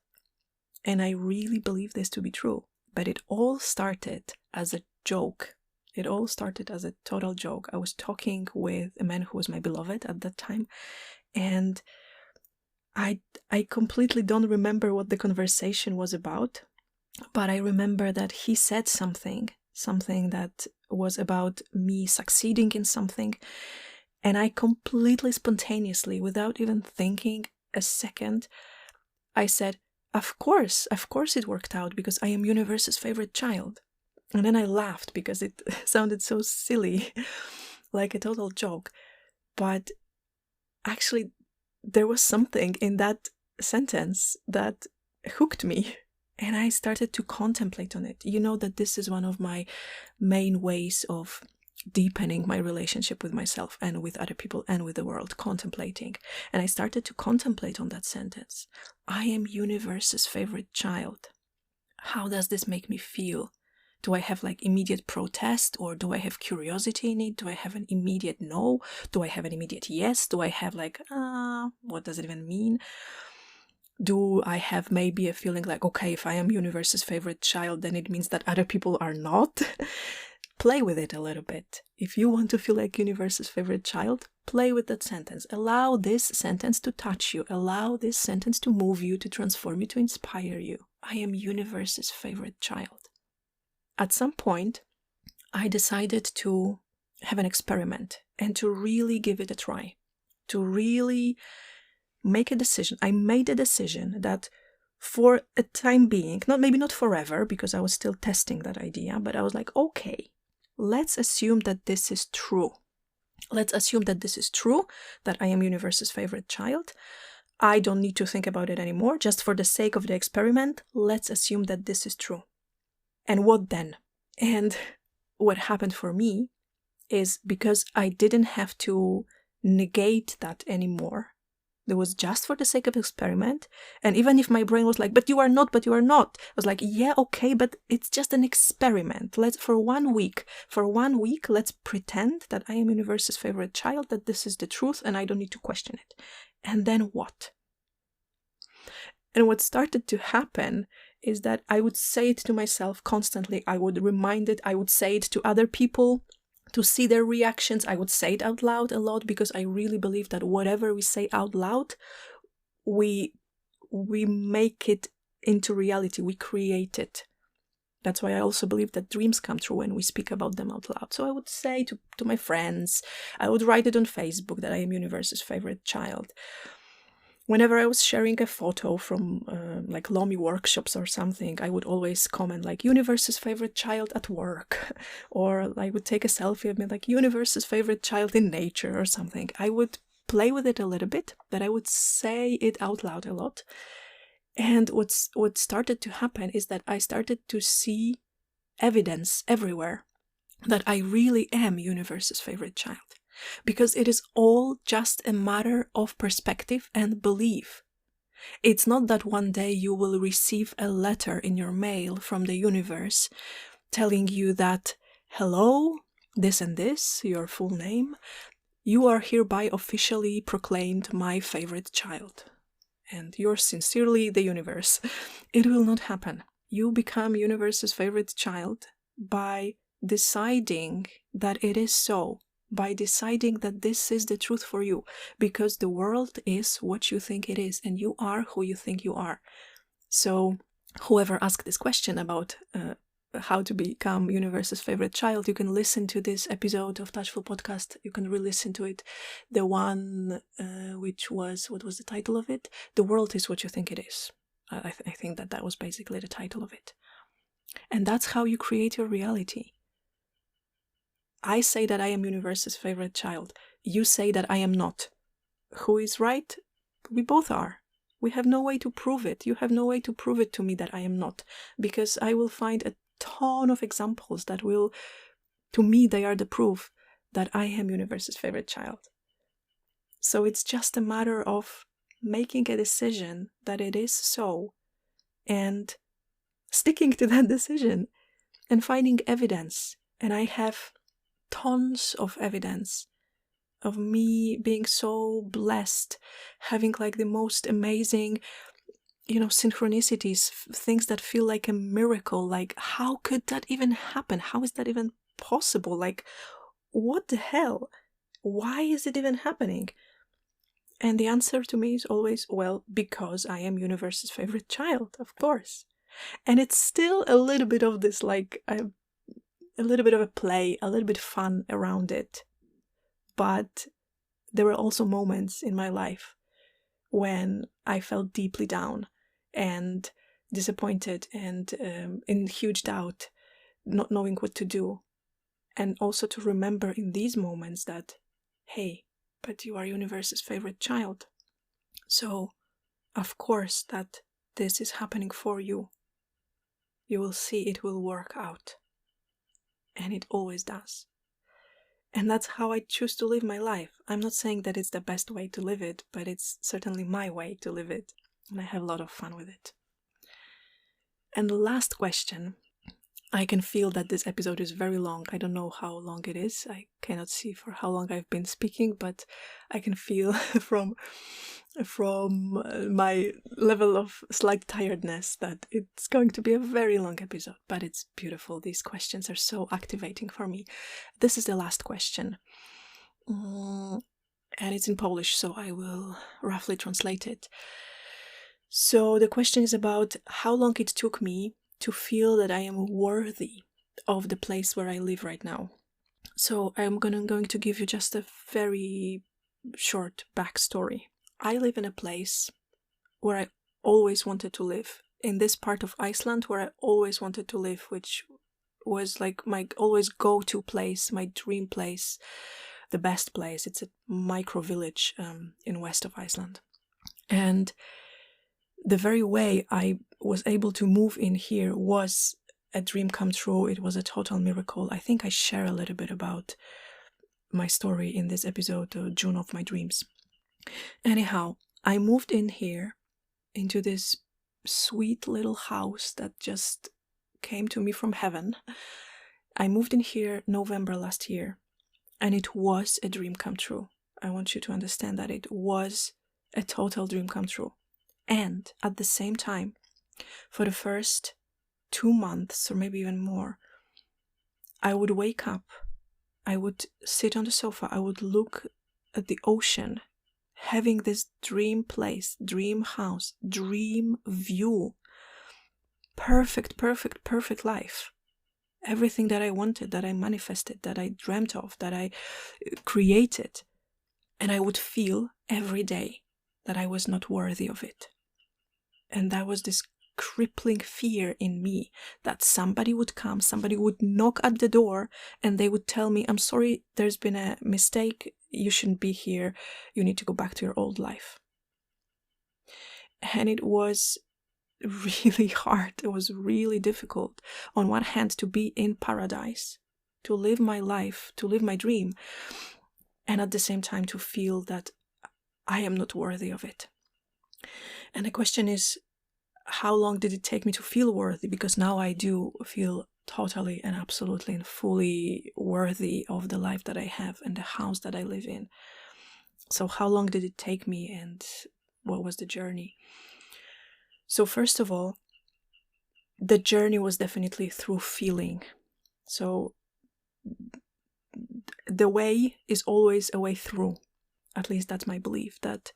And I really believe this to be true. But it all started as a joke. It all started as a total joke. I was talking with a man who was my beloved at that time, and I completely don't remember what the conversation was about, but I remember that he said something that was about me succeeding in something, and I completely spontaneously, without even thinking a second, I said, of course it worked out because I am universe's favorite child. And then I laughed because it sounded so silly, like a total joke. But actually, there was something in that sentence that hooked me, and I started to contemplate on it. You know that this is one of my main ways of deepening my relationship with myself and with other people and with the world, contemplating. And I started to contemplate on that sentence. I am universe's favorite child. How does this make me feel? Do I have like immediate protest, or do I have curiosity in it? Do I have an immediate no? Do I have an immediate yes? Do I have like, what does it even mean? Do I have maybe a feeling like, okay, if I am universe's favorite child, then it means that other people are not? Play with it a little bit. If you want to feel like universe's favorite child, play with that sentence. Allow this sentence to touch you. Allow this sentence to move you, to transform you, to inspire you. I am universe's favorite child. At some point, I decided to have an experiment and to really give it a try, to really make a decision. I made a decision that for a time being, maybe not forever, because I was still testing that idea, but I was like, okay, let's assume that this is true. Let's assume that this is true, that I am universe's favorite child. I don't need to think about it anymore. Just for the sake of the experiment, let's assume that this is true. And what then? And what happened for me is, because I didn't have to negate that anymore. It was just for the sake of experiment. And even if my brain was like, but you are not, I was like, yeah, okay, but it's just an experiment. For 1 week, let's pretend that I am universe's favorite child, that this is the truth and I don't need to question it. And then what? And what started to happen is that I would say it to myself constantly. I would remind it. I would say it to other people to see their reactions. I would say it out loud a lot, because I really believe that whatever we say out loud, we make it into reality. We create it. That's why I also believe that dreams come true when we speak about them out loud. So I would say to my friends, I would write it on Facebook that I am universe's favorite child. Whenever I was sharing a photo from like Lomi workshops or something, I would always comment like universe's favorite child at work, or I would take a selfie of me like universe's favorite child in nature or something. I would play with it a little bit, but I would say it out loud a lot. And what started to happen is that I started to see evidence everywhere that I really am universe's favorite child. Because it is all just a matter of perspective and belief. It's not that one day you will receive a letter in your mail from the universe telling you that, hello, this and this, your full name, you are hereby officially proclaimed my favorite child. And you're sincerely the universe. It will not happen. You become universe's favorite child by deciding that it is so, by deciding that this is the truth for you, because the world is what you think it is, and you are who you think you are. So whoever asked this question about how to become universe's favorite child, you can listen to this episode of Touchful Podcast. You can re-listen to it. The one which was, what was the title of it? The world is what you think it is. I think that was basically the title of it. And that's how you create your reality. I say that I am universe's favorite child. You say that I am not. Who is right? We both are. We have no way to prove it. You have no way to prove it to me that I am not, because I will find a ton of examples that will, to me, they are the proof that I am universe's favorite child. So it's just a matter of making a decision that it is so, and sticking to that decision and finding evidence. And I have tons of evidence of me being so blessed, having like the most amazing, synchronicities, things that feel like a miracle. Like, how could that even happen? How is that even possible? Like, what the hell? Why is it even happening? And the answer to me is always, well, because I am universe's favorite child, of course. And it's still a little bit of this, like, a little bit of a play, a little bit fun around it. But there were also moments in my life when I felt deeply down and disappointed and in huge doubt, not knowing what to do. And also to remember in these moments that, hey, but you are universe's favorite child. So, of course, that this is happening for you. You will see it will work out. And it always does. And that's how I choose to live my life. I'm not saying that it's the best way to live it, but it's certainly my way to live it. And I have a lot of fun with it. And the last question, I can feel that this episode is very long. I don't know how long it is. I cannot see for how long I've been speaking, but I can feel from my level of slight tiredness that it's going to be a very long episode, but it's beautiful. These questions are so activating for me. This is the last question. And it's in Polish, so I will roughly translate it. So the question is about how long it took me to feel that I am worthy of the place where I live right now. So I'm going to give you just a very short backstory. I live in a place where I always wanted to live. In this part of Iceland where I always wanted to live, which was like my always go-to place, my dream place, the best place. It's a micro village in west of Iceland. And the very way I was able to move in here was a dream come true. It was a total miracle. I think I share a little bit about my story in this episode, June of My Dreams. Anyhow, I moved in here into this sweet little house that just came to me from heaven. I moved in here November last year, and it was a dream come true. I want you to understand that it was a total dream come true. And at the same time, for the first 2 months or maybe even more, I would wake up, I would sit on the sofa, I would look at the ocean, having this dream place, dream house, dream view, perfect life. Everything that I wanted, that I manifested, that I dreamt of, that I created. And I would feel every day that I was not worthy of it. And that was this crippling fear in me that somebody would come, somebody would knock at the door, and they would tell me, I'm sorry, there's been a mistake, you shouldn't be here, you need to go back to your old life. And it was really hard, it was really difficult. On one hand, to be in paradise, to live my life, to live my dream, and at the same time to feel that I am not worthy of it. And the question is, how long did it take me to feel worthy? Because now I do feel totally and absolutely and fully worthy of the life that I have and the house that I live in. So how long did it take me, and what was the journey? So first of all, the journey was definitely through feeling. So the way is always a way through. At least that's my belief, that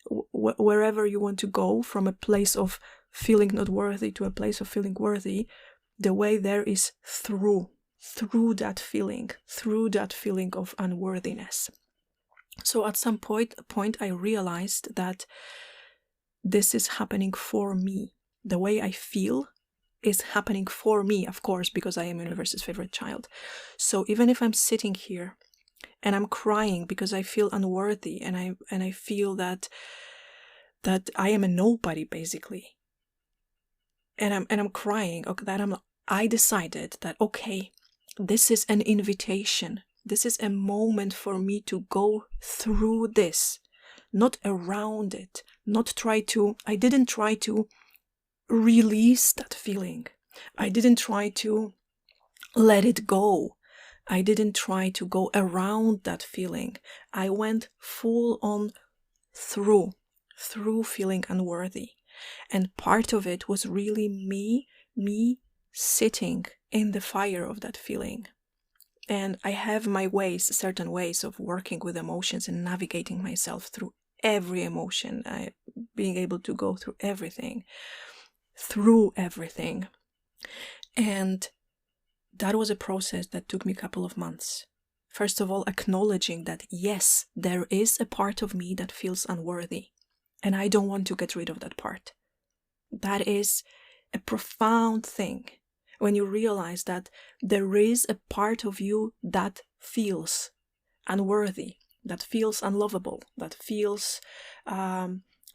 wherever you want to go, from a place of feeling not worthy to a place of feeling worthy, the way there is through that feeling of unworthiness. So at some point I realized that this is happening for me. The way I feel is happening for me, of course, because I am universe's favorite child. So even if I'm sitting here and I'm crying because I feel unworthy, and I feel that I am a nobody, basically, and I'm crying, okay, I decided that, okay, this is an invitation. This is a moment for me to go through this, not around it, I didn't try to release that feeling. I didn't try to let it go. I didn't try to go around that feeling. I went full on through feeling unworthy. And part of it was really me sitting in the fire of that feeling. And I have my ways, certain ways of working with emotions and navigating myself through every emotion, being able to go through everything. And that was a process that took me a couple of months. First of all, acknowledging that, yes, there is a part of me that feels unworthy, and I don't want to get rid of that part. That is a profound thing, when you realize that there is a part of you that feels unworthy, that feels unlovable, that feels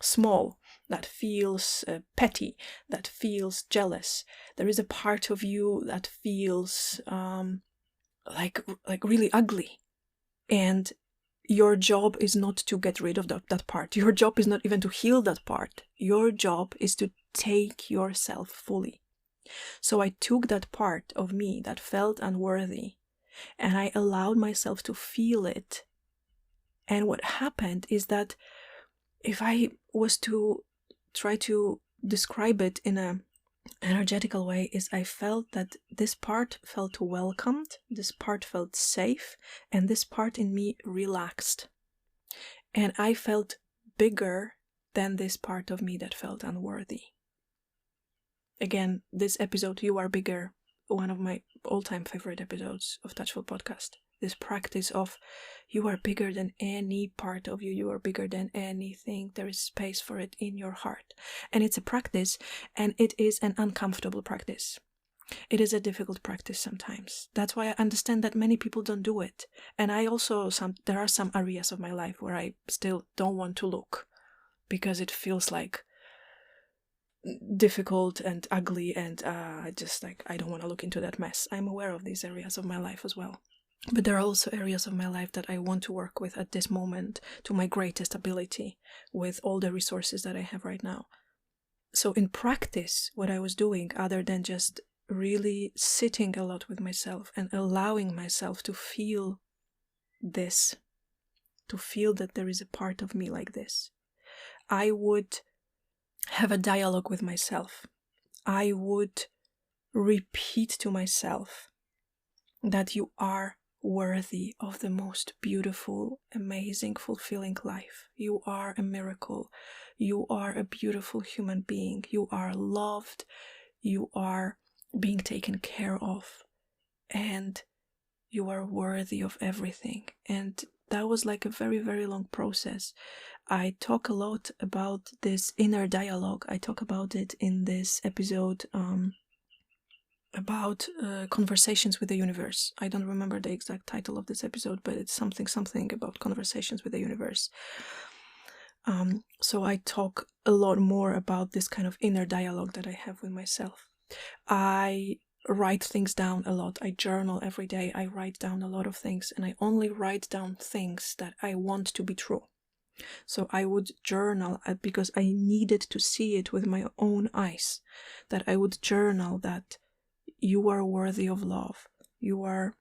small, that feels petty, that feels jealous. There is a part of you that feels like really ugly, and your job is not to get rid of that part. Your job is not even to heal that part. Your job is to take yourself fully. So I took that part of me that felt unworthy, and I allowed myself to feel it. And what happened is that, if I was to try to describe it in a energetical way, is I felt that this part felt welcomed, this part felt safe, and this part in me relaxed. And I felt bigger than this part of me that felt unworthy. Again, this episode, You Are Bigger, one of my all-time favorite episodes of Touchful Podcast. This practice of, you are bigger than any part of you. You are bigger than anything. There is space for it in your heart. And it's a practice, and it is an uncomfortable practice. It is a difficult practice sometimes. That's why I understand that many people don't do it. And I also, there are some areas of my life where I still don't want to look, because it feels like difficult and ugly, and just like, I don't want to look into that mess. I'm aware of these areas of my life as well. But there are also areas of my life that I want to work with at this moment to my greatest ability, with all the resources that I have right now. So in practice, what I was doing, other than just really sitting a lot with myself and allowing myself to feel this, to feel that there is a part of me like this, I would have a dialogue with myself. I would repeat to myself that you are worthy of the most beautiful, amazing, fulfilling life. You are a miracle. You are a beautiful human being. You are loved. You are being taken care of. And you are worthy of everything. And that was like a very, very long process. I talk a lot about this inner dialogue. I talk about it in this episode about conversations with the universe. I don't remember the exact title of this episode, but it's something about conversations with the universe. So I talk a lot more about this kind of inner dialogue that I have with myself. I write things down a lot. I journal every day. I write down a lot of things, and I only write down things that I want to be true. So I would journal because I needed to see it with my own eyes, that I would journal that you are worthy of love. You are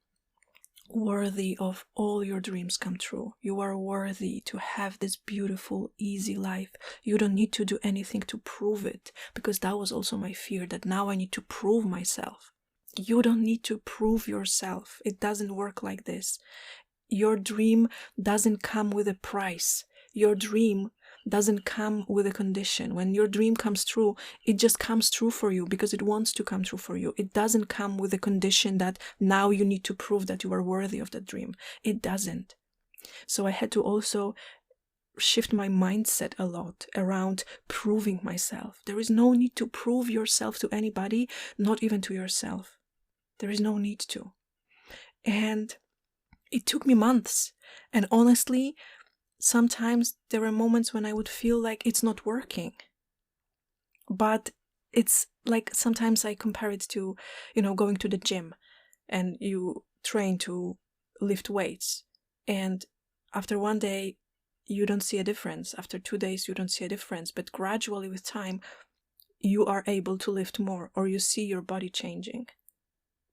worthy of all your dreams come true. You are worthy to have this beautiful, easy life. You don't need to do anything to prove it, because that was also my fear, that now I need to prove myself. You don't need to prove yourself. It doesn't work like this. Your dream doesn't come with a price. Your dream doesn't come with a condition. When your dream comes true, it just comes true for you because it wants to come true for you. It doesn't come with a condition that now you need to prove that you are worthy of that dream. It doesn't. So I had to also shift my mindset a lot around proving myself. There is no need to prove yourself to anybody, not even to yourself. There is no need to. And it took me months. And honestly, sometimes there were moments when I would feel like it's not working. But it's like, sometimes I compare it to, going to the gym and you train to lift weights. And after one day, you don't see a difference. After 2 days, you don't see a difference. But gradually with time, you are able to lift more, or you see your body changing.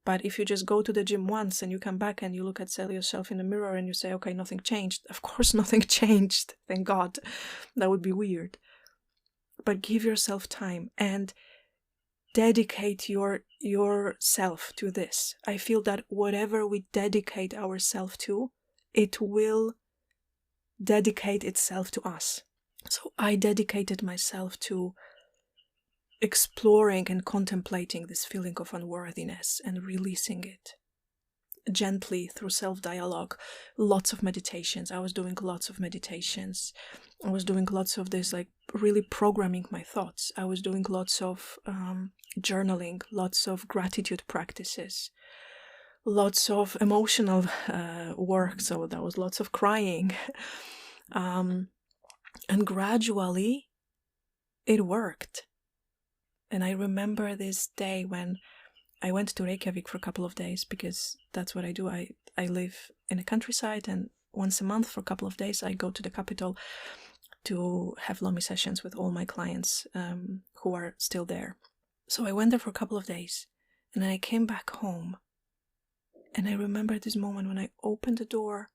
But if you just go to the gym once and you come back and you look at yourself in the mirror and you say, okay, nothing changed. Of course, nothing changed. Thank God. That would be weird. But give yourself time and dedicate yourself to this. I feel that whatever we dedicate ourselves to, it will dedicate itself to us. So I dedicated myself to exploring and contemplating this feeling of unworthiness and releasing it gently through self-dialogue. Lots of meditations. I was doing lots of meditations. I was doing lots of this, like really programming my thoughts. I was doing lots of journaling, lots of gratitude practices, lots of emotional work. So that was lots of crying. And gradually it worked. And I remember this day when I went to Reykjavik for a couple of days, because that's what I do. I live in the countryside, and once a month for a couple of days I go to the capital to have Lomi sessions with all my clients who are still there. So I went there for a couple of days, and then I came back home. And I remember this moment when I opened the door,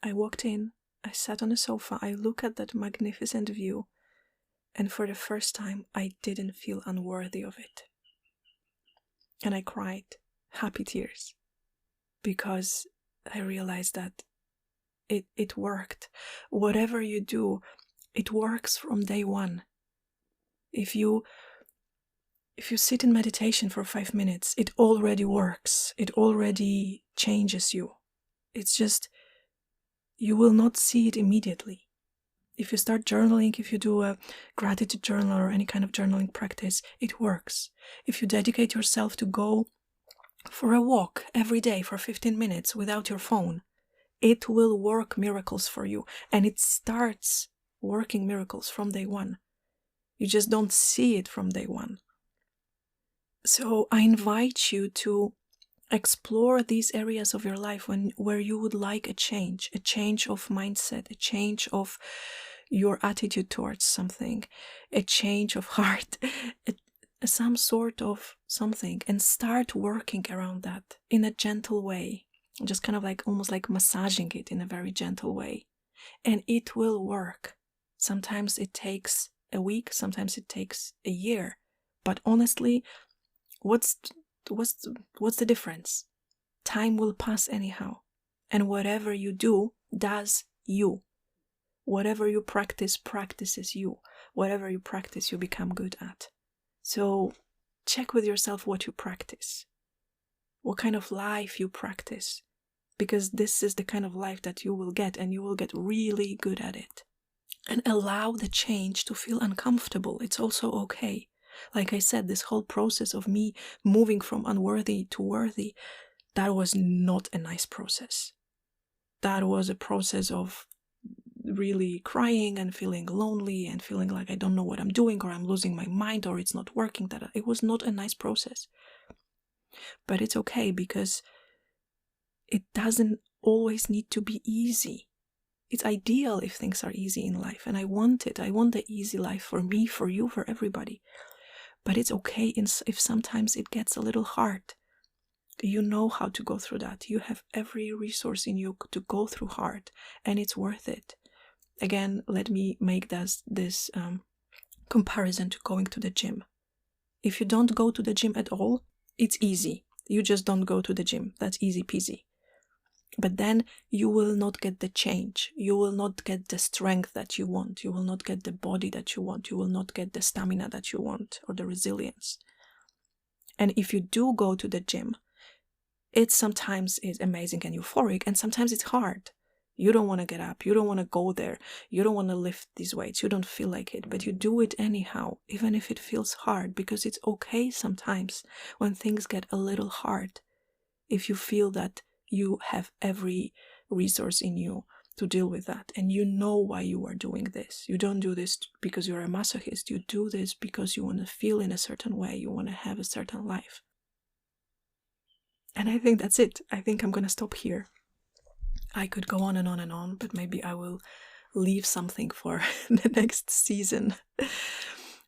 I walked in, I sat on the sofa, I looked at that magnificent view, and for the first time, I didn't feel unworthy of it. And I cried happy tears, because I realized that it worked. Whatever you do, it works from day one. If you sit in meditation for 5 minutes, it already works. It already changes you. It's just, you will not see it immediately. If you start journaling, if you do a gratitude journal or any kind of journaling practice, it works. If you dedicate yourself to go for a walk every day for 15 minutes without your phone, it will work miracles for you. And it starts working miracles from day one. You just don't see it from day one. So I invite you to explore these areas of your life where you would like a change of mindset, a change of your attitude towards something, a change of heart, some sort of something, and start working around that in a gentle way, just kind of like almost like massaging it in a very gentle way. And it will work. Sometimes it takes a week, sometimes it takes a year. But honestly, what's the difference? Time will pass anyhow. And whatever you do does you. Whatever you practice practices you. Whatever you practice, you become good at. So check with yourself what you practice. What kind of life you practice. Because this is the kind of life that you will get, and you will get really good at it. And allow the change to feel uncomfortable. It's also okay. Like I said, this whole process of me moving from unworthy to worthy, that was not a nice process. That was a process of really crying and feeling lonely and feeling like I don't know what I'm doing, or I'm losing my mind, or it's not working. It was not a nice process. But it's okay, because it doesn't always need to be easy. It's ideal if things are easy in life, and I want it. I want the easy life for me, for you, for everybody. But it's okay if sometimes it gets a little hard. You know how to go through that. You have every resource in you to go through hard, and it's worth it. Again, let me make this comparison to going to the gym. If you don't go to the gym at all, it's easy. You just don't go to the gym. That's easy peasy. But then you will not get the change. You will not get the strength that you want. You will not get the body that you want. You will not get the stamina that you want, or the resilience. And if you do go to the gym, it sometimes is amazing and euphoric, and sometimes it's hard. You don't want to get up. You don't want to go there. You don't want to lift these weights. You don't feel like it, but you do it anyhow, even if it feels hard, because it's okay sometimes when things get a little hard. If you feel that you have every resource in you to deal with that, and you know why you are doing this. You don't do this because you're a masochist. You do this because you want to feel in a certain way. You want to have a certain life. And I think that's it. I think I'm going to stop here. I could go on and on and on, but maybe I will leave something for the next season.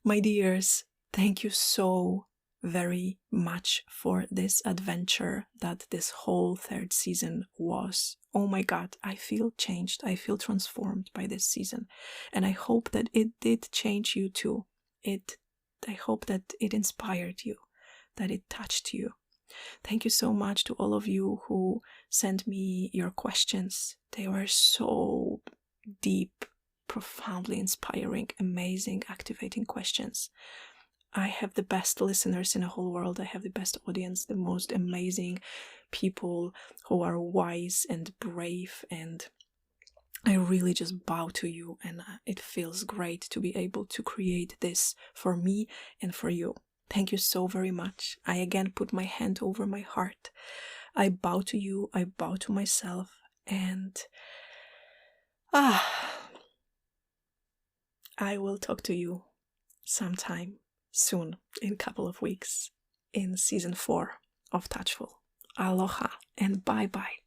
My dears, thank you so very much for this adventure that this whole third season was. Oh my God, I feel changed. I feel transformed by this season. And I hope that it did change you too. I hope that it inspired you, that it touched you. Thank you so much to all of you who sent me your questions. They were so deep, profoundly inspiring, amazing, activating questions. I have the best listeners in the whole world. I have the best audience, the most amazing people who are wise and brave, and I really just bow to you, and it feels great to be able to create this for me and for you. Thank you so very much. I again put my hand over my heart. I bow to you, I bow to myself, and I will talk to you sometime soon, in a couple of weeks, in season 4 of Touchful. Aloha and bye-bye.